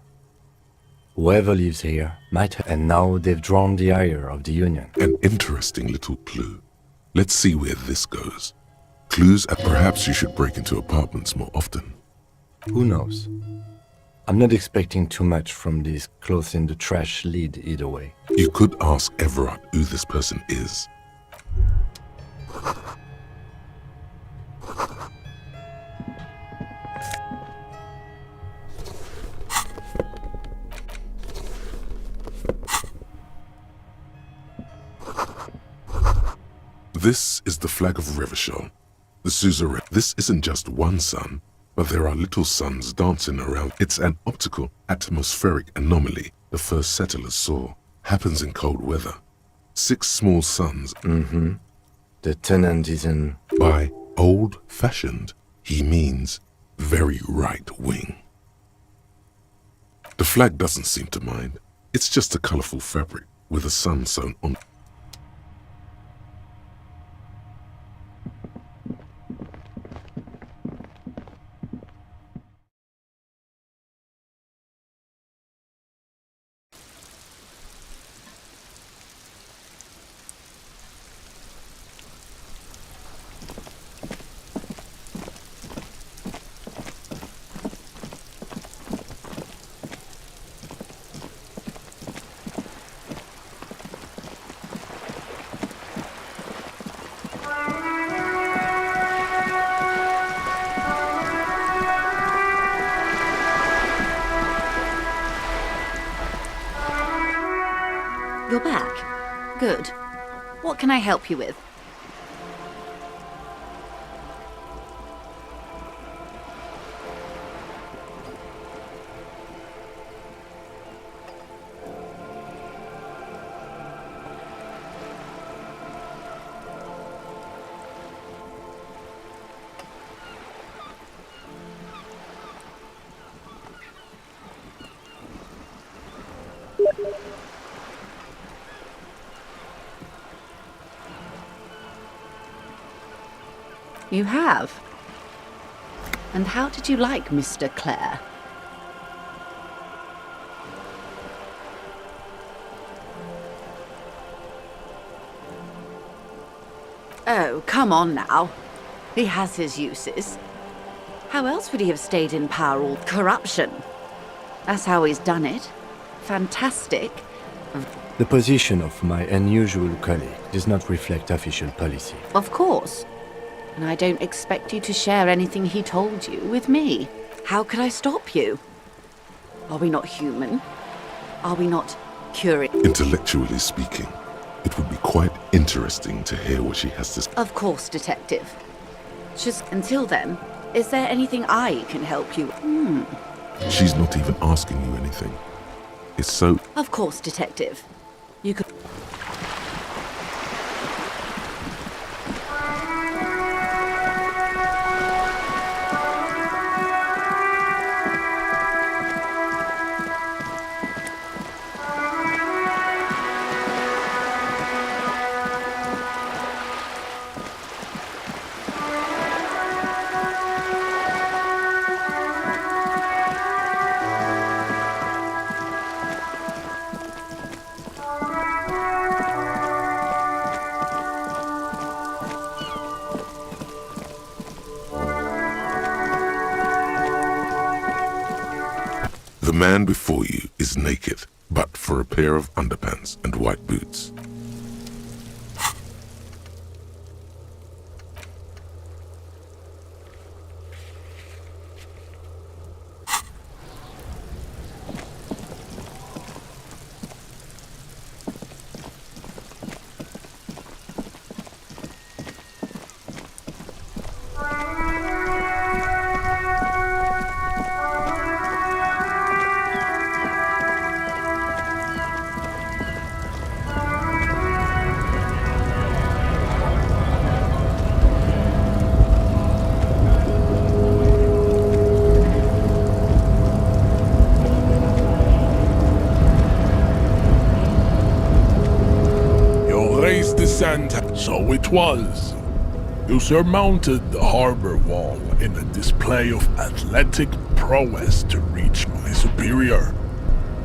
Whoever lives here might have... And now they've drawn the ire of the Union. An interesting little clue. Let's see where this goes. Clues, and perhaps you should break into apartments more often. Who knows? I'm not expecting too much from this clothes in the trash lead either way. You could ask Everard who this person is. This is the flag of Revachol, the suzerain. This isn't just one sun, but there are little suns dancing around. It's an optical atmospheric anomaly the first settlers saw. Happens in cold weather. 6 small suns. The tenant is in... By old-fashioned, he means very right-wing. The flag doesn't seem to mind. It's just a colorful fabric with a sun sewn on. You're back. Good. What can I help you with? You have? And how did you like Mr. Clare? Oh, come on now. He has his uses. How else would he have stayed in power? All corruption. That's how he's done it. Fantastic. The position of my unusual colleague does not reflect official policy. Of course. And I don't expect you to share anything he told you with me. How could I stop you? Are we not human? Are we not curious? Intellectually speaking, it would be quite interesting to hear what she has to say. Of course, Detective. Just until then, is there anything I can help you? She's not even asking you anything. It's so... Of course, Detective. You could... The man before you is naked, but for a pair of underpants and white boots. So it was. You surmounted the harbor wall in a display of athletic prowess to reach my superior,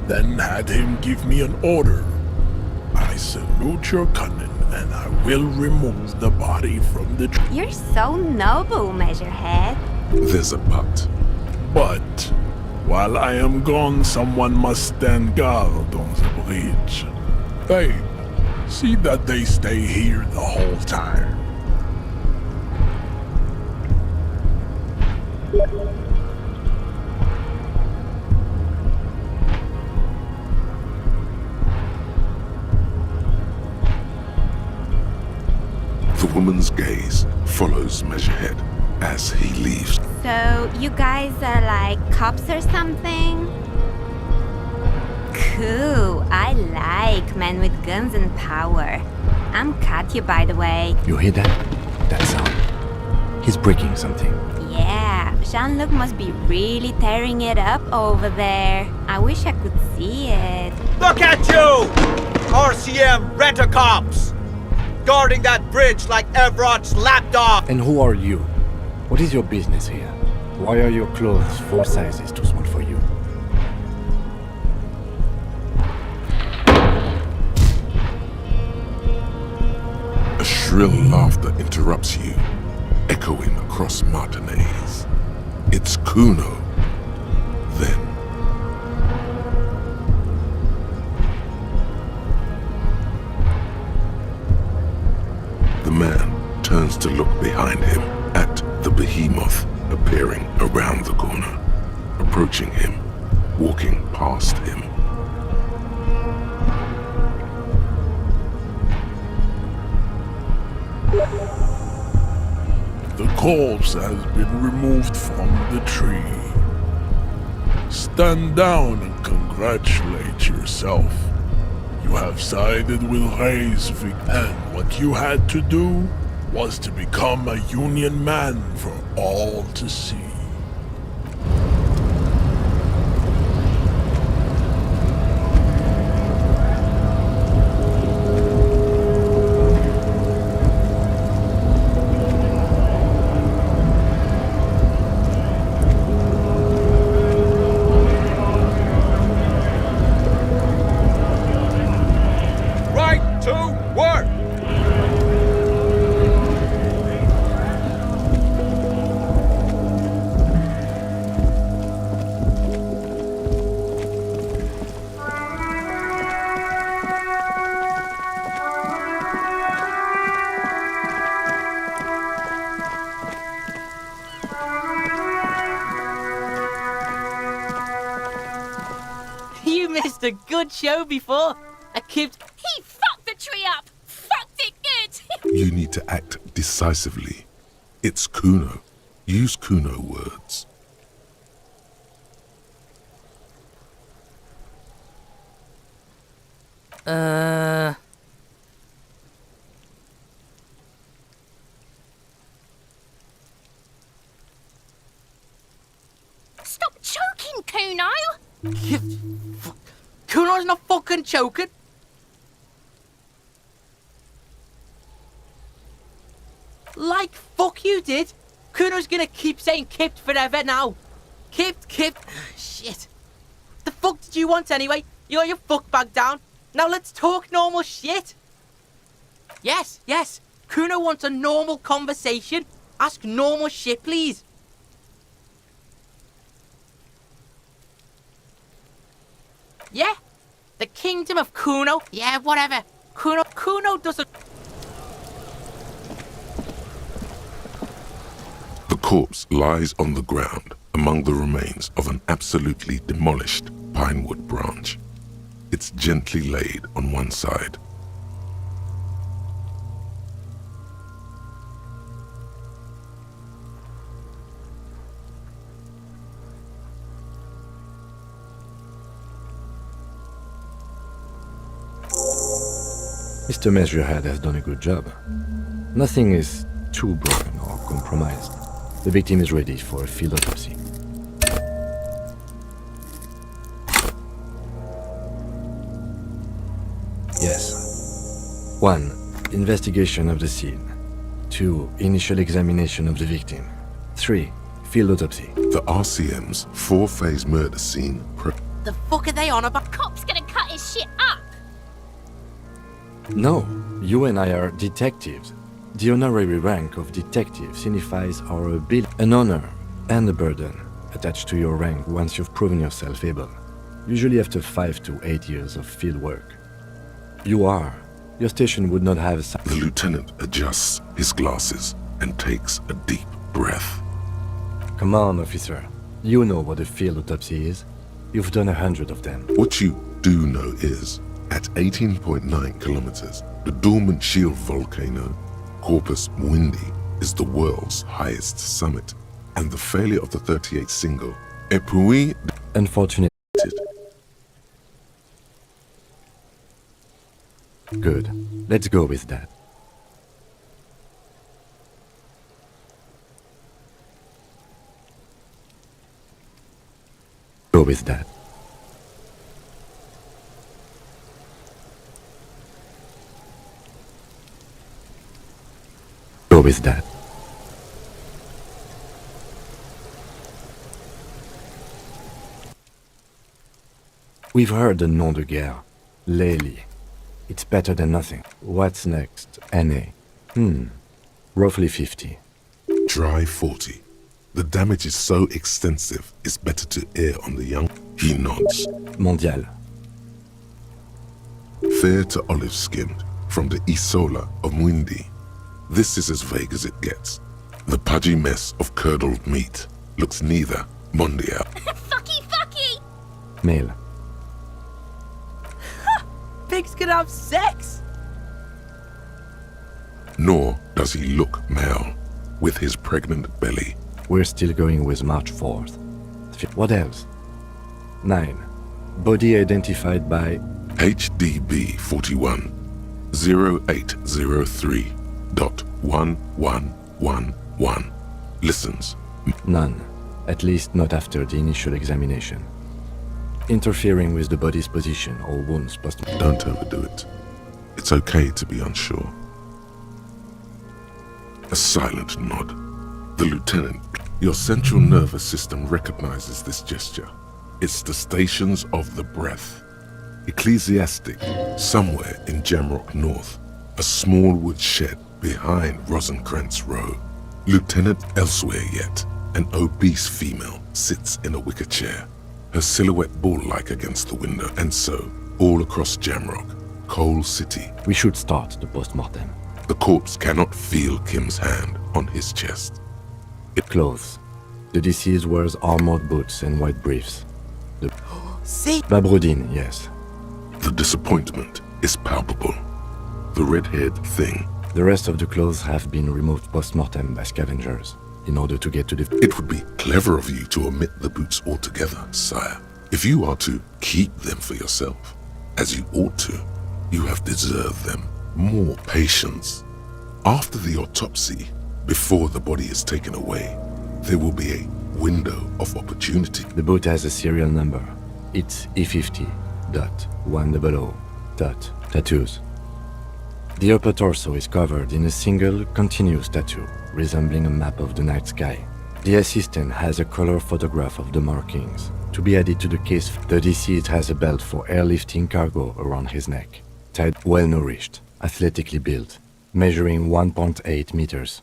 then had him give me an order. I salute your cunning, and I will remove the body from the tree. You're so noble, Measurehead. There's a but. But While I am gone, someone must stand guard on the bridge. Babe, see that they stay here the whole time. The woman's gaze follows Measurehead as he leaves. So, you guys are like cops or something? Cool, I like men with guns and power. I'm Katya, by the way. You hear that? That sound. He's breaking something. Yeah, Jean-Luc must be really tearing it up over there. I wish I could see it. Look at you! RCM rent-a-cops! Guarding that bridge like Everott's lapdog! And who are you? What is your business here? Why are your clothes 4 sizes too small for you? A shrill laughter interrupts you, echoing across Martinez. It's Kuno. Then the man turns to look behind him at the behemoth appearing around the corner, approaching him, walking past him. The corpse has been removed from the tree. Stand down and congratulate yourself. You have sided with Reisvik, and what you had to do was to become a Union man for all to see. Right to work! You missed a good show before. I kept... He fucked the tree up! Fucked it good! You need to act decisively. It's Kuno. Use Kuno words. Stop choking, Kuno! Kuno's not fucking choking. Like fuck you did. Kuno's gonna keep saying kipped forever now. Kipped. Shit. The fuck did you want anyway? You got your fuck back down. Now let's talk normal shit. Yes. Kuno wants a normal conversation. Ask normal shit, please. Yeah? The kingdom of Kuno? Yeah, whatever. Kuno doesn't... The corpse lies on the ground among the remains of an absolutely demolished pinewood branch. It's gently laid on one side. Mr. Measurehead has done a good job. Nothing is too broken or compromised. The victim is ready for a field autopsy. Yes. 1. Investigation of the scene. 2. Initial examination of the victim. 3. Field autopsy. The RCM's 4-phase murder scene. The fuck are they on about? Cop's gonna cut his shit up! No, you and I are detectives. The honorary rank of detective signifies our ability, an honor and a burden. attached to your rank once you've proven yourself able, usually after 5 to 8 years of field work. Your station would not have... The lieutenant adjusts his glasses and takes a deep breath. Come on, officer. You know what a field autopsy is. You've done 100 of them. What you do know is, at 18.9 kilometers, the dormant shield volcano, Corpus Mundi, is the world's highest summit, and the failure of the 38 single, Epui... Unfortunately. Good. Let's go with that. Go with that. Go with that. We've heard the nom de guerre. Lely. It's better than nothing. What's next? NA. Roughly 50. Try 40. The damage is so extensive, it's better to err on the young. He nods. Mondial. Fair to olive-skinned, from the Isola of Muindi. This is as vague as it gets. The pudgy mess of curdled meat looks neither mondial. Fucky! Male. Pigs can have sex! Nor does he look male, with his pregnant belly. We're still going with March 4th. What else? 9. Body identified by... HDB 41 0803.1111. Listens. None. At least not after the initial examination. Interfering with the body's position or wounds post... Don't overdo it. It's okay to be unsure. A silent nod. The lieutenant, your central nervous system recognizes this gesture. It's the stations of the breath. Ecclesiastic, somewhere in Jamrock North, a small wood shed behind Rosencrantz Row. Lieutenant elsewhere yet, an obese female sits in a wicker chair, her silhouette bull-like against the window, and so, all across Jamrock, Coal City. We should start the post-mortem. The corpse cannot feel Kim's hand on his chest. Clothes. The deceased wears armored boots and white briefs. See? Babrodine, yes. The disappointment is palpable. The red-haired thing. The rest of the clothes have been removed post-mortem by scavengers in order to get to the... It would be clever of you to omit the boots altogether, sire. If you are to keep them for yourself, as you ought to, you have deserved them. More patience. After the autopsy, before the body is taken away, there will be a window of opportunity. The boot has a serial number. It's E50.100. Tattoos. The upper torso is covered in a single, continuous tattoo, resembling a map of the night sky. The assistant has a color photograph of the markings. To be added to the case, the deceased has a belt for airlifting cargo around his neck. Tied, well-nourished, athletically built, measuring 1.8 meters.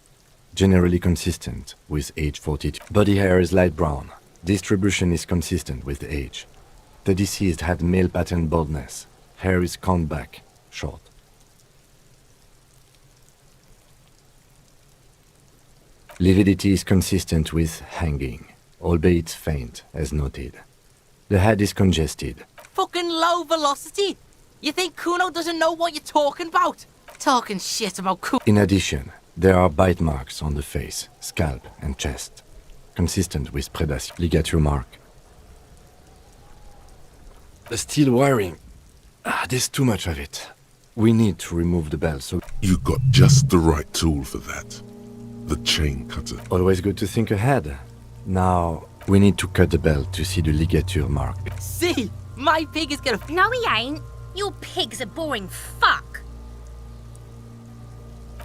Generally consistent with age 42. Body hair is light brown. Distribution is consistent with age. The deceased had male pattern baldness. Hair is combed back, short. Lividity is consistent with hanging, albeit faint, as noted. The head is congested. Fucking low velocity! You think Kuno doesn't know what you're talking about? Talking shit about Kuno. In addition, there are bite marks on the face, scalp, and chest, consistent with predation. Ligature mark. The steel wiring. There's too much of it. We need to remove the bell, so... You got just the right tool for that. The chain cutter. Always good to think ahead. Now, we need to cut the belt to see the ligature mark. See? My pig is gonna... No, he ain't. Your pig's a boring fuck.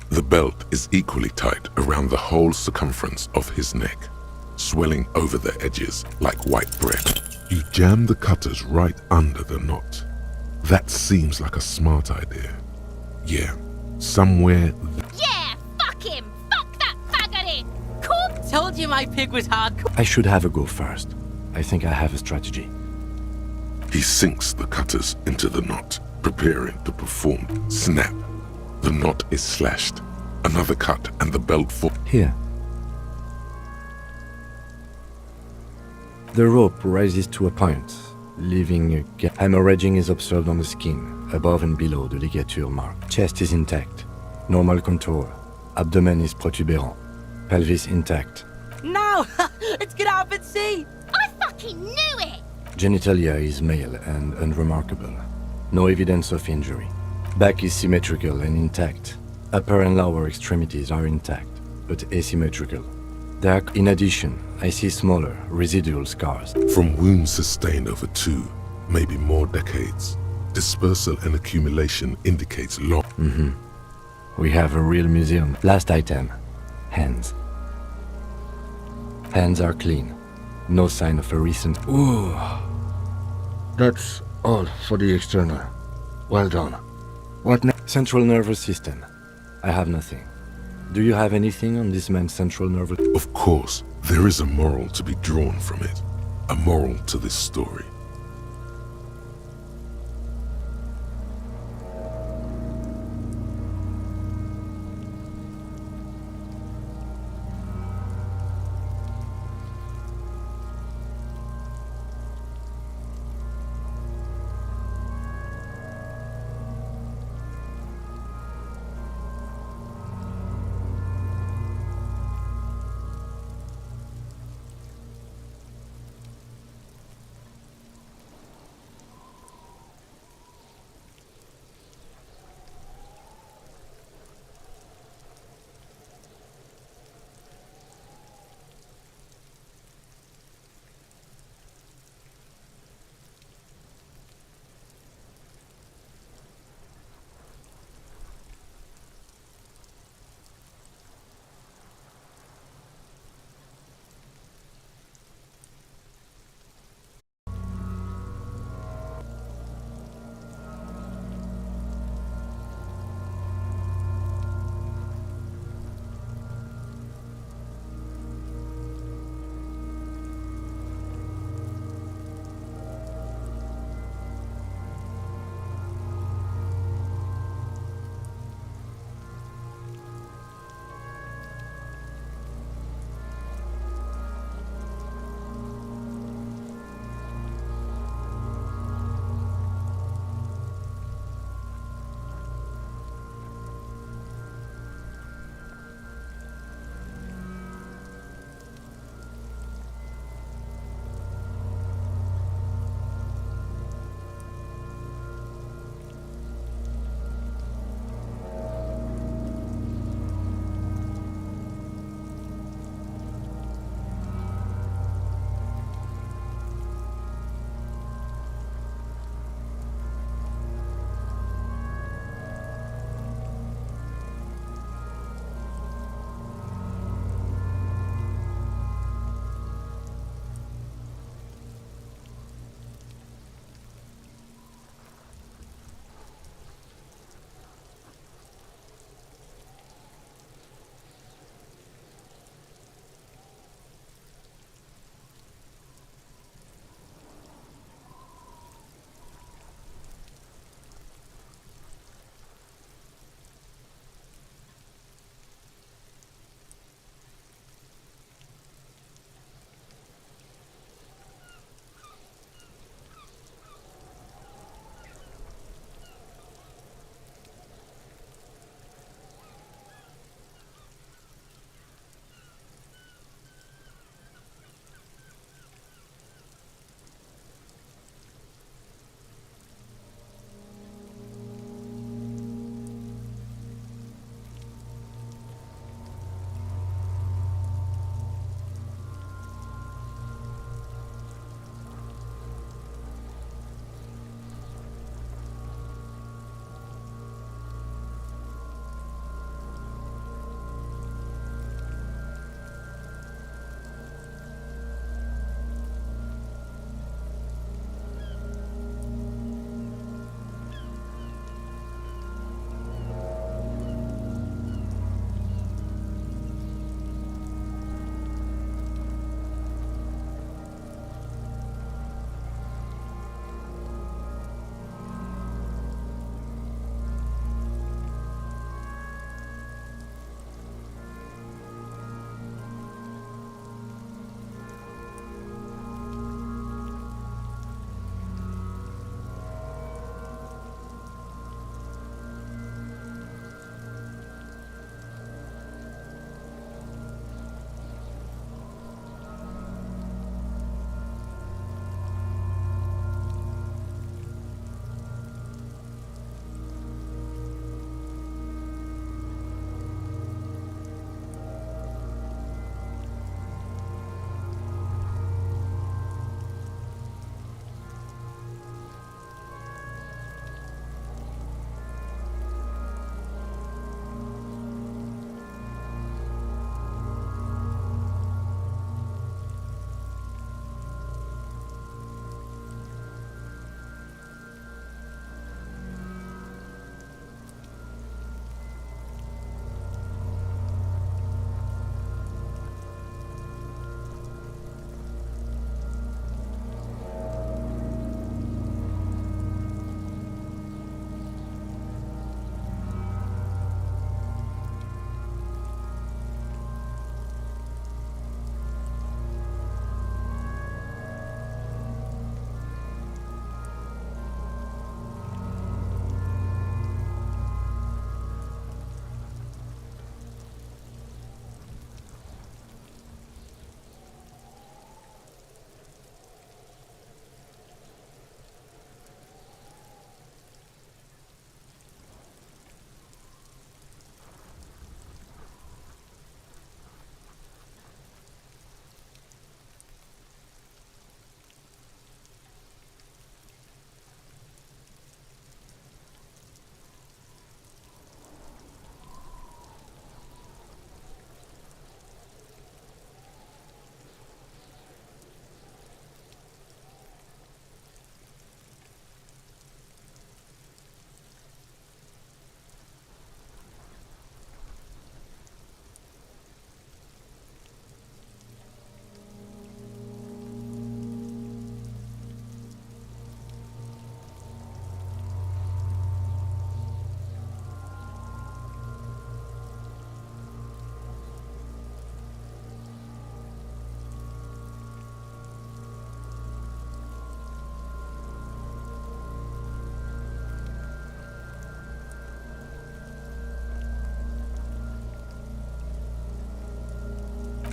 The belt is equally tight around the whole circumference of his neck, swelling over the edges like white bread. You jam the cutters right under the knot. That seems like a smart idea. Yeah, somewhere... Yeah, fuck him! Fuck that faggot in! Come! Told you my pig was hardcore. I should have a go first. I think I have a strategy. He sinks the cutters into the knot, preparing to perform. Snap. The knot is slashed. Another cut and the belt falls. Here. The rope rises to a point, leaving a gap. Hemorrhaging is observed on the skin, above and below the ligature mark. Chest is intact. Normal contour. Abdomen is protuberant. Pelvis intact. No! It's gonna happen, see! I fucking knew it! Genitalia is male and unremarkable. No evidence of injury. Back is symmetrical and intact. Upper and lower extremities are intact, but asymmetrical. In addition, I see smaller, residual scars. From wounds sustained over 2, maybe more decades, dispersal and accumulation indicates long. We have a real museum. Last item. Hands. Hands are clean. No sign of a recent... Ooh. That's all for the external. Well done. What next? Central nervous system. I have nothing. Do you have anything on this man's central nervous... Of course, there is a moral to be drawn from it. A moral to this story.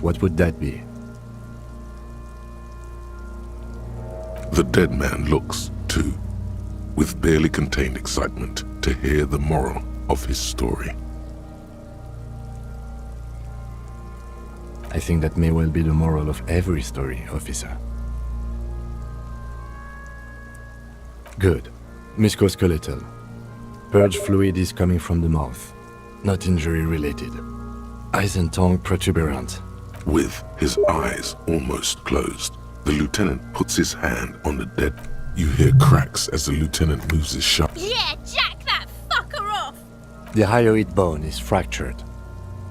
What would that be? The dead man looks, too, with barely contained excitement to hear the moral of his story. I think that may well be the moral of every story, officer. Good. Musculoskeletal. Purge fluid is coming from the mouth. Not injury related. Eyes and tongue protuberant. With his eyes almost closed, the lieutenant puts his hand on the dead. You hear cracks as the lieutenant moves his shot. Yeah, jack that fucker off! The hyoid bone is fractured.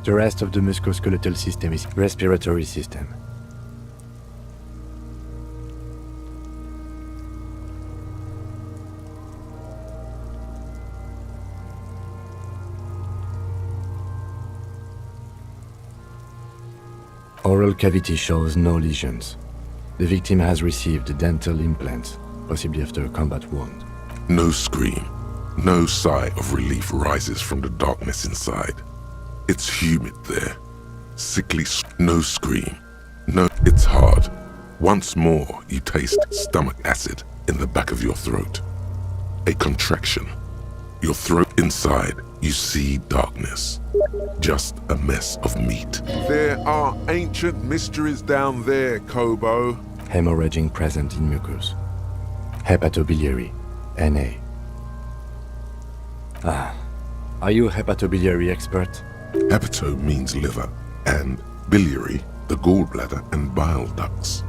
The rest of the musculoskeletal system is respiratory system. Oral cavity shows no lesions. The victim has received dental implants, possibly after a combat wound. No scream, no sigh of relief rises from the darkness inside. It's humid there. Sickly, no scream. No, it's hard. Once more, you taste stomach acid in the back of your throat. A contraction. Your throat inside, you see darkness. Just a mess of meat. There are ancient mysteries down there, Kobo. Hemorrhaging present in mucus. Hepatobiliary, NA. Ah, are you a hepatobiliary expert? Hepato means liver, and biliary, the gallbladder and bile ducts.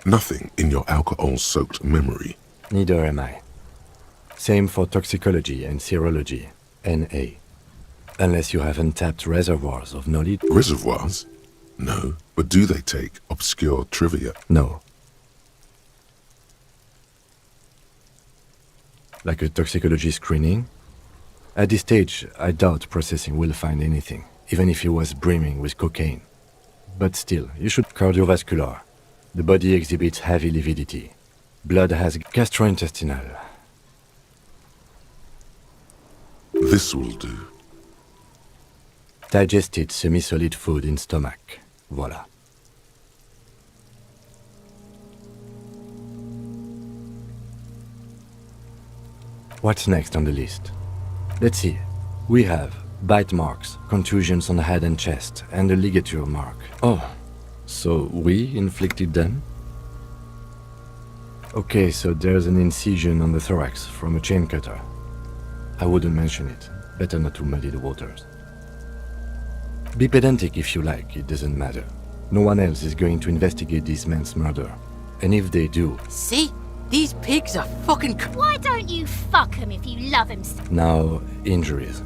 Nothing in your alcohol-soaked memory. Neither am I. Same for toxicology and serology, NA. Unless you have untapped reservoirs of knowledge. Reservoirs? No, but do they take obscure trivia? No. Like a toxicology screening? At this stage, I doubt processing will find anything, even if he was brimming with cocaine. But still, you should cardiovascular. The body exhibits heavy lividity. Blood has gastrointestinal. This will do. Digested semi-solid food in stomach. Voila. What's next on the list? Let's see. We have bite marks, contusions on the head and chest, and a ligature mark. Oh, so we inflicted them? Okay, so there's an incision on the thorax from a chain cutter. I wouldn't mention it. Better not to muddy the waters. Be pedantic if you like, it doesn't matter. No one else is going to investigate this man's murder. And if they do... See? These pigs are fucking... Why don't you fuck him if you love him? Now, injuries.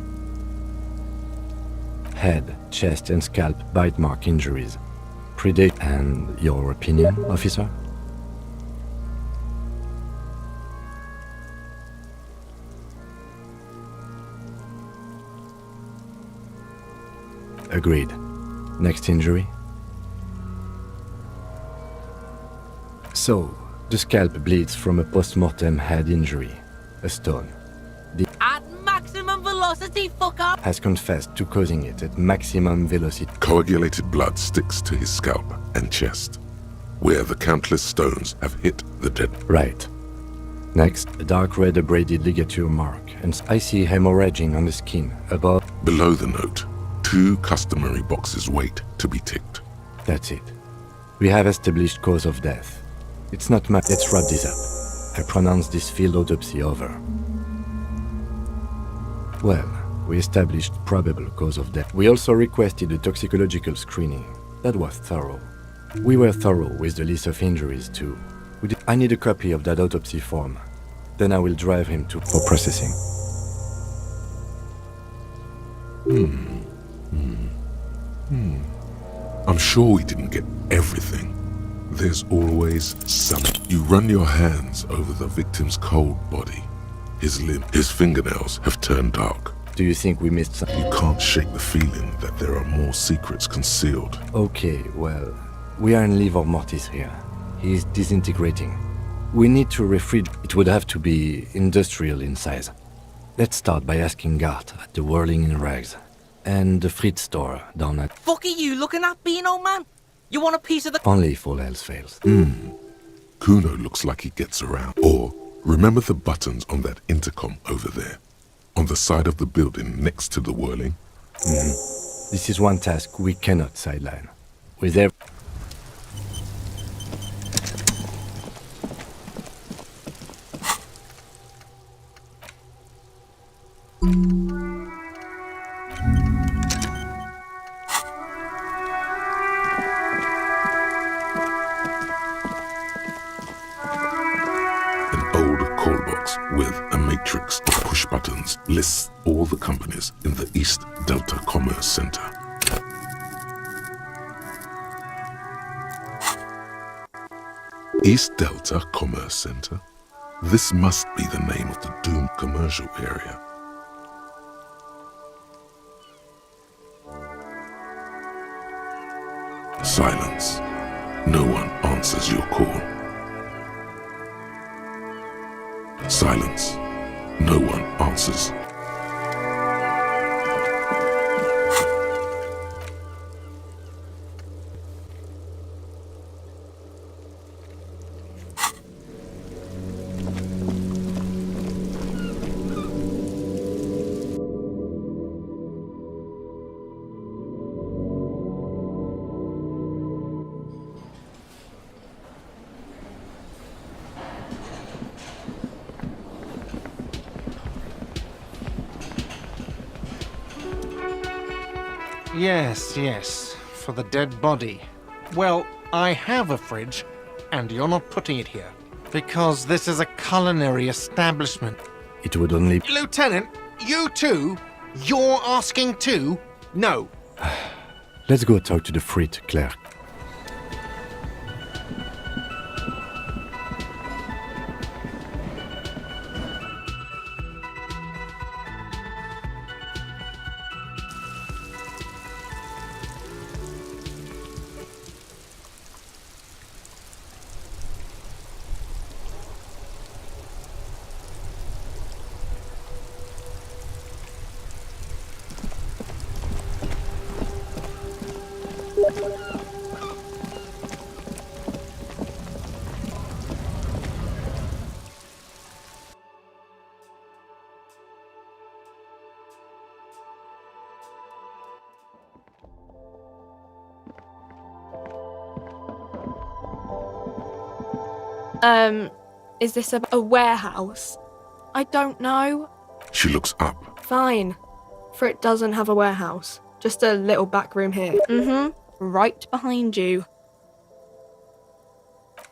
Head, chest and scalp bite mark injuries. Predate... And your opinion, officer? Agreed. Next injury? So, the scalp bleeds from a post-mortem head injury. A stone. At maximum velocity, fucker! Has confessed to causing it at maximum velocity. Coagulated blood sticks to his scalp and chest, where the countless stones have hit the dead. Right. Next, a dark red abraded ligature mark, and I see hemorrhaging on the skin above. Below the note, 2 customary boxes wait to be ticked. That's it. We have established cause of death. It's not much. Let's wrap this up. I pronounce this field autopsy over. Well, we established probable cause of death. We also requested a toxicological screening. That was thorough. We were thorough with the list of injuries too. I need a copy of that autopsy form. Then I will drive him for processing. I'm sure we didn't get everything. There's always some. You run your hands over the victim's cold body. His his fingernails have turned dark. Do you think we missed something? You can't shake the feeling that there are more secrets concealed. Okay, well, we are in livor mortis here. He is disintegrating. We need to refrigerate. It would have to be industrial in size. Let's start by asking Gart at the Whirling in Rags and the Fritz store down at... Fuck are you looking at, Beano man? You want a piece of the... Only if all else fails. Kuno looks like he gets around. Or, remember the buttons on that intercom over there? On the side of the building next to the Whirling? This is one task we cannot sideline. With every... With a matrix of push buttons lists all the companies in the East Delta Commerce Center. East Delta Commerce Center? This must be the name of the doomed commercial area. Silence. No one answers your call. Silence. No one answers. Yes, for the dead body. Well, I have a fridge, and you're not putting it here. Because this is a culinary establishment. It would only... Lieutenant, you too? You're asking too? No. Let's go talk to the Frit clerk. Is this a warehouse? I don't know. She looks up. Fine. Frit doesn't have a warehouse. Just a little back room here. Right behind you.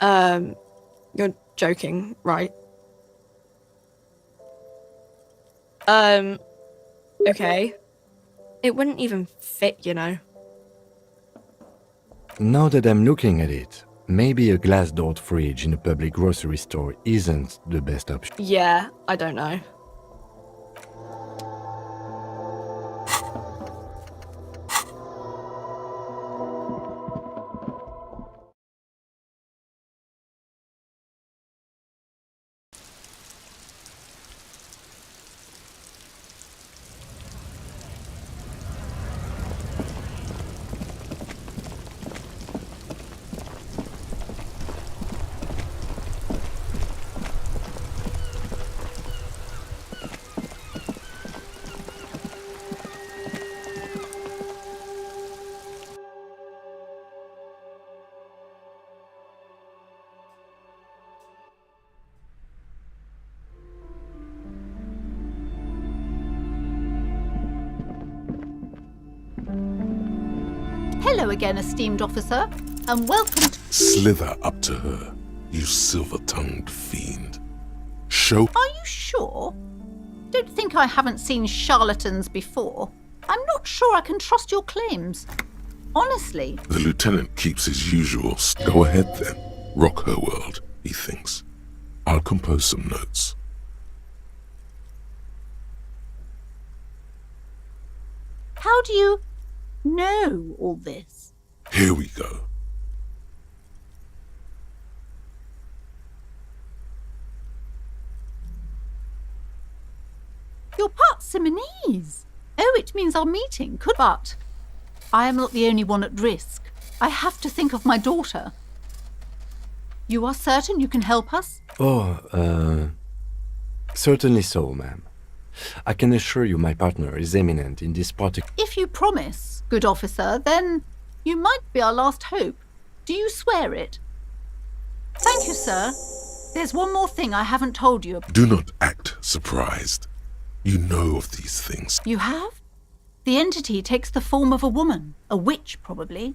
You're joking, right? Okay. It wouldn't even fit, you know. Now that I'm looking at it, maybe a glass-doored fridge in a public grocery store isn't the best option. Yeah, I don't know. Hello again, esteemed officer, and welcome to... Slither up to her, you silver-tongued fiend. Show... Are you sure? Don't think I haven't seen charlatans before. I'm not sure I can trust your claims. Honestly. The lieutenant keeps his usual... Go ahead then. Rock her world, he thinks. I'll compose some notes. How do you know all this? Here we go. You're part Simonese. Oh, it means our meeting could... But I am not the only one at risk. I have to think of my daughter. You are certain you can help us? Oh, certainly so, ma'am. I can assure you my partner is eminent in this particular... If you promise, good officer, then you might be our last hope. Do you swear it? Thank you, sir. There's one more thing I haven't told you. Do not act surprised. You know of these things. You have? The entity takes the form of a woman, a witch probably.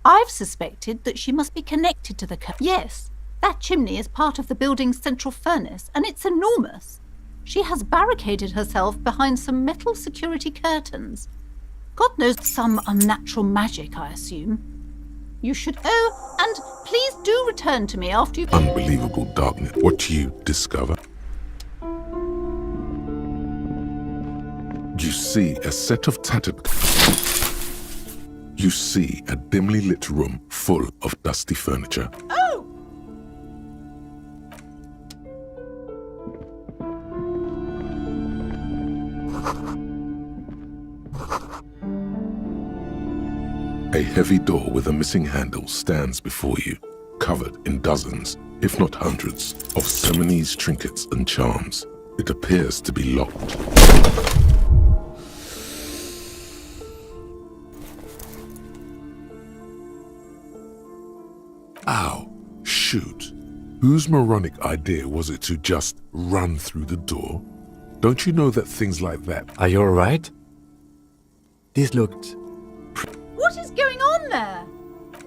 I've suspected that she must be connected to the... Yes, that chimney is part of the building's central furnace, and it's enormous. She has barricaded herself behind some metal security curtains. God knows, some unnatural magic, I assume. You should... Oh, and please do return to me after you... Unbelievable darkness. What do you discover? You see a set of tattered... You see a dimly lit room full of dusty furniture. Oh! A heavy door with a missing handle stands before you, covered in dozens, if not hundreds, of Simonese trinkets and charms. It appears to be locked. Ow, shoot. Whose moronic idea was it to just run through the door? Don't you know that things like that... Are you alright? This looked... What is going on there?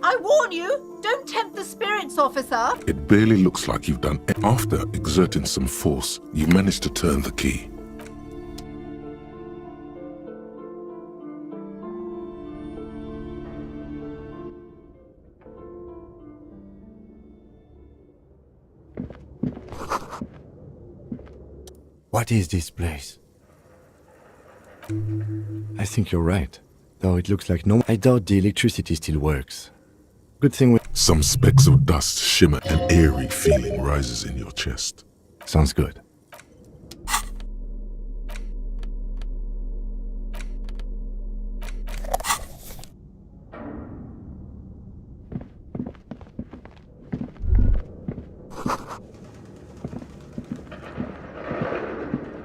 I warn you, don't tempt the spirits, officer. It barely looks like you've done... After exerting some force, you managed to turn the key. What is this place? I think you're right. Though it looks like no... I doubt the electricity still works. Good thing we... Some specks of dust shimmer. An eerie feeling rises in your chest. Sounds good.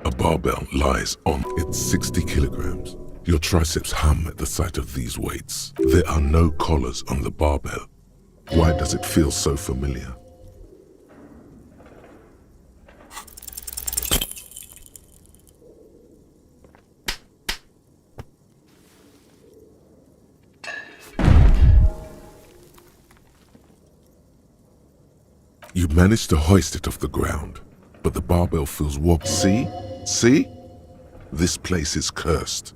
A barbell lies on its 60 kilograms. Your triceps hum at the sight of these weights. There are no collars on the barbell. Why does it feel so familiar? You manage to hoist it off the ground, but the barbell feels wobbly. See? See? This place is cursed.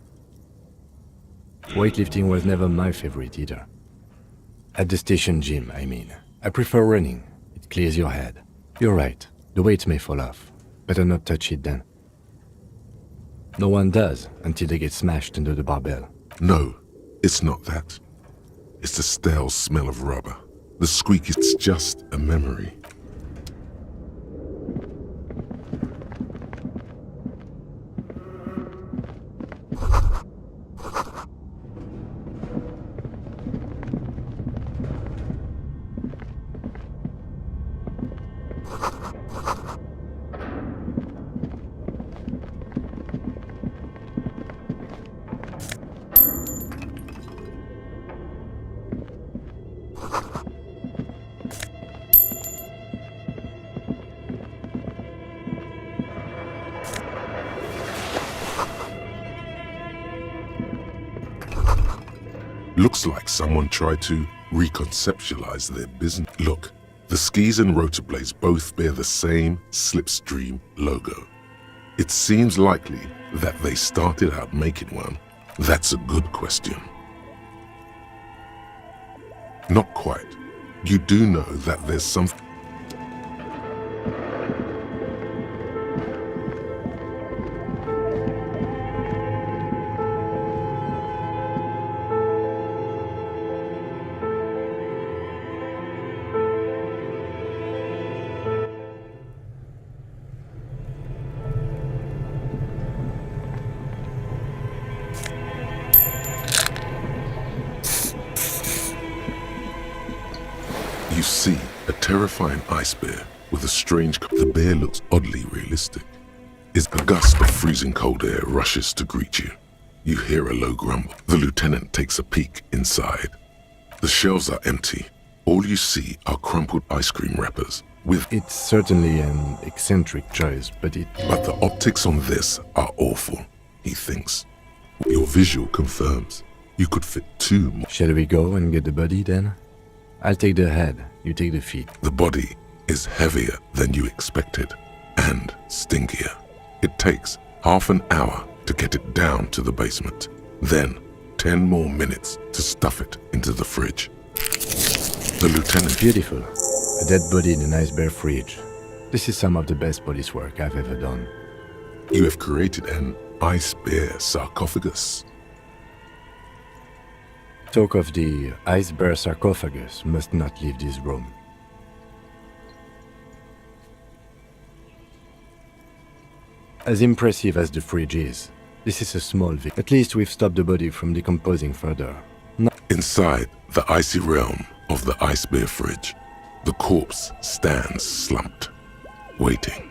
Weightlifting was never my favorite either. At the station gym, I mean. I prefer running. It clears your head. You're right. The weights may fall off. Better not touch it then. No one does until they get smashed under the barbell. No, it's not that. It's the stale smell of rubber. The squeak is just a memory. Looks like someone tried to reconceptualize their business. Look, the skis and rotor blades both bear the same Slipstream logo. It seems likely that they started out making one. That's a good question. Not quite. You do know that there's something. You see a terrifying ice bear with a strange... The bear looks oddly realistic. As a gust of freezing cold air rushes to greet you, you hear a low grumble. The lieutenant takes a peek inside. The shelves are empty. All you see are crumpled ice cream wrappers with... It's certainly an eccentric choice, but But the optics on this are awful, he thinks. Your visual confirms you could fit 2 more. Shall we go and get the body then? I'll take the head, you take the feet. The body is heavier than you expected and stinkier. It takes half an hour to get it down to the basement, then 10 more minutes to stuff it into the fridge. The lieutenant... Beautiful. A dead body in an ice bear fridge. This is some of the best police work I've ever done. You have created an ice bear sarcophagus. Talk of the ice bear sarcophagus must not leave this room. As impressive as the fridge is, this is a small victim. At least we've stopped the body from decomposing further. Inside the icy realm of the ice bear fridge, the corpse stands slumped, waiting.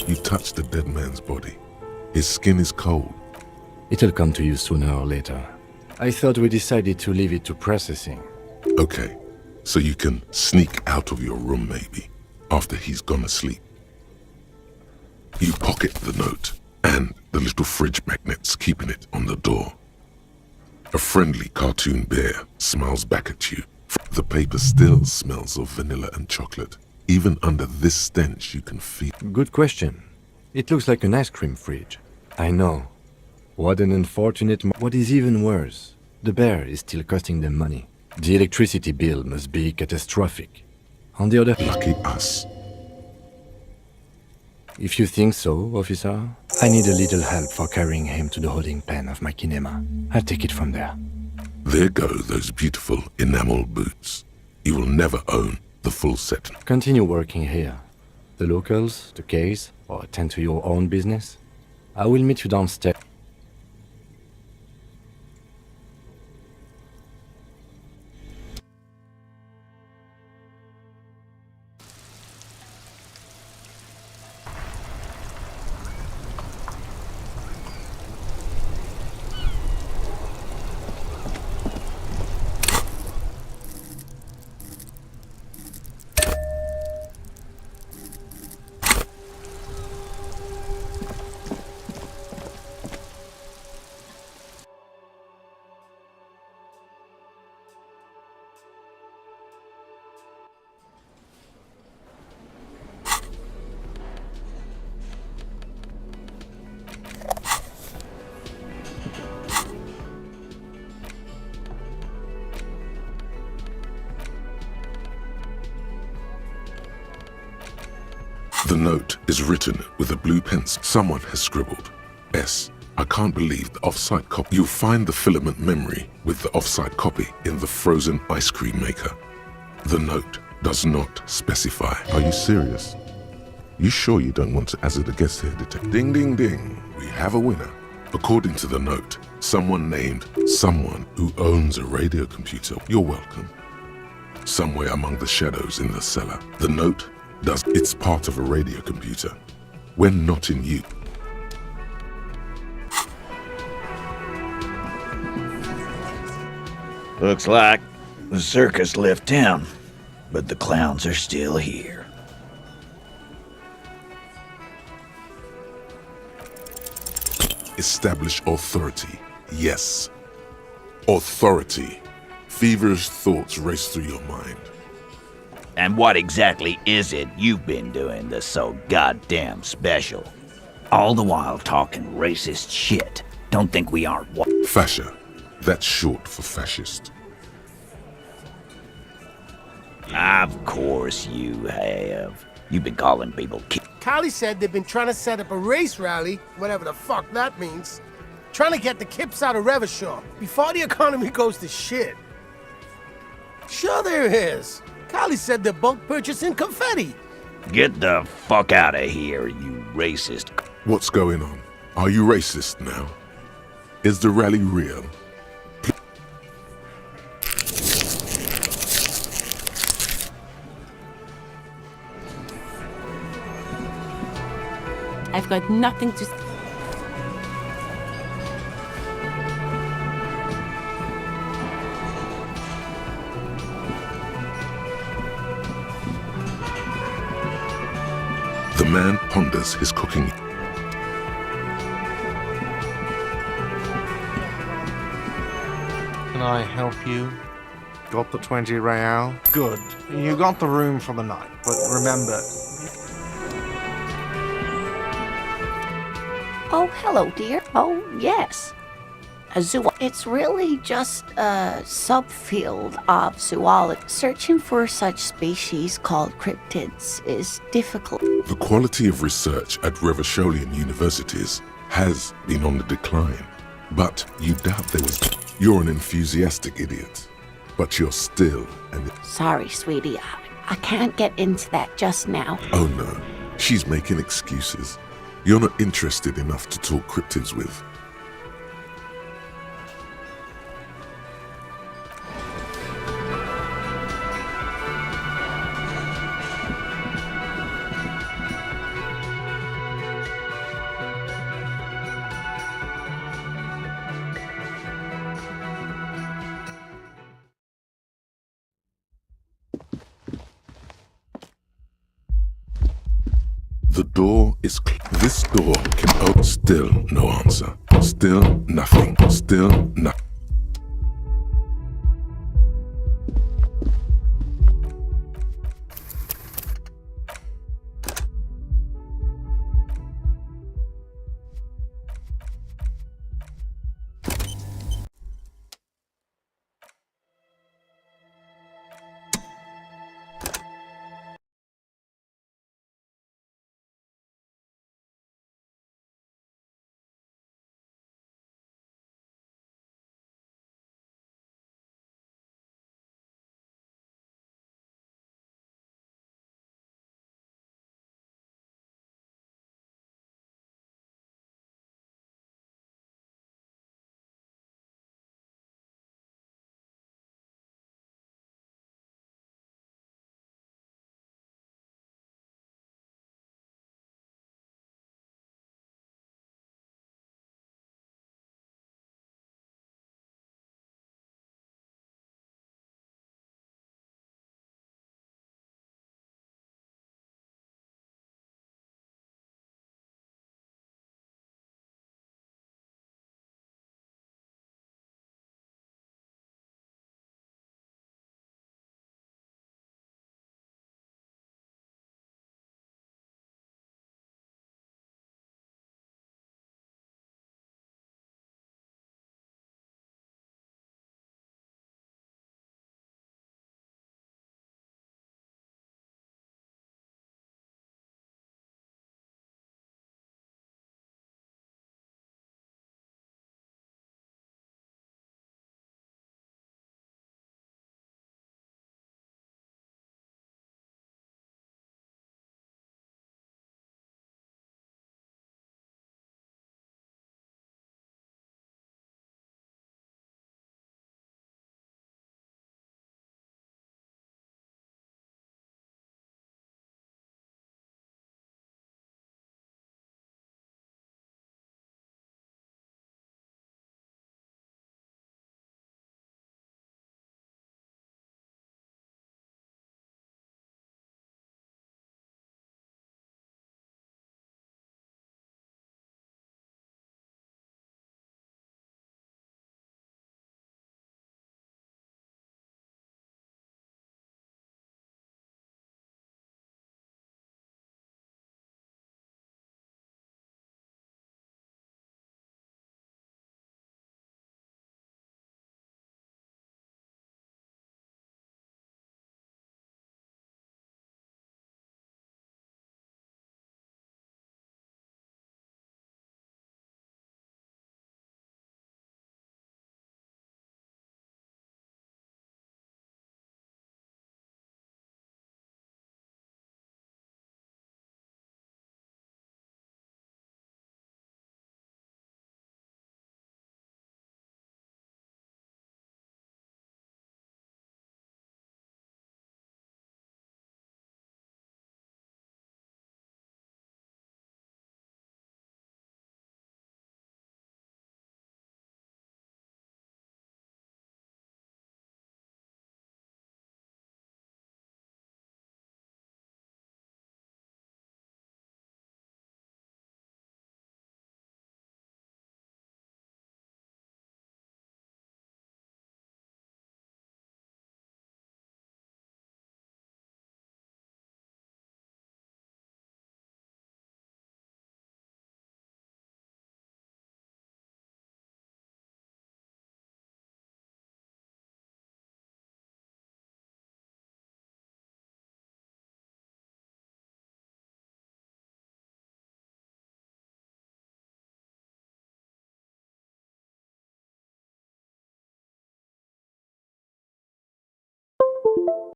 You touch the dead man's body. His skin is cold. It'll come to you sooner or later. I thought we decided to leave it to processing. Okay, so you can sneak out of your room maybe, after he's gone asleep. You pocket the note and the little fridge magnets keeping it on the door. A friendly cartoon bear smiles back at you. The paper still smells of vanilla and chocolate. Even under this stench you can feel... Good question. It looks like an ice cream fridge. I know. What an unfortunate... What is even worse, the bear is still costing them money. The electricity bill must be catastrophic. On the other... Lucky us. If you think so, officer, I need a little help for carrying him to the holding pen of my kinema. I'll take it from there. There go those beautiful enamel boots. You will never own the full set. Continue working here. The locals, the case, or attend to your own business. I will meet you downstairs. The note is written with a blue pencil. Someone has scribbled, S. I can't believe the off-site copy. You'll find the filament memory with the off-site copy in the frozen ice cream maker. The note does not specify. Are you serious? You sure you don't want to hazard a guess here, detective? Ding, ding, ding. We have a winner. According to the note, someone who owns a radio computer. You're welcome. Somewhere among the shadows in the cellar. The note it's part of a radio computer. When not in use. Looks like the circus left town, but the clowns are still here. Establish authority. Yes. Authority. Feverish thoughts race through your mind. And what exactly is it you've been doing that's so goddamn special? All the while talking racist shit. Don't think we aren't what? Fascia. That's short for fascist. Of course you have. You've been calling people Callie said they've been trying to set up a race rally, whatever the fuck that means. Trying to get the kips out of Revachol before the economy goes to shit. Sure there is. Callie said they're bulk purchasing confetti. Get the fuck out of here, you racist. What's going on? Are you racist now? Is the rally real? I've got nothing to... The man ponders his cooking. Can I help you? Got the 20 real? Good. You got the room for the night, but remember... Oh, hello, dear. Oh, yes. It's really just a subfield of zoology. Searching for such species called cryptids is difficult. The quality of research at Revacholian universities has been on the decline. But you doubt there was... You're an enthusiastic idiot. But you're still an... Sorry, sweetie. I can't get into that just now. Oh no, she's making excuses. You're not interested enough to talk cryptids with. The door is this door can open. Still no answer. Still nothing. Still nothing.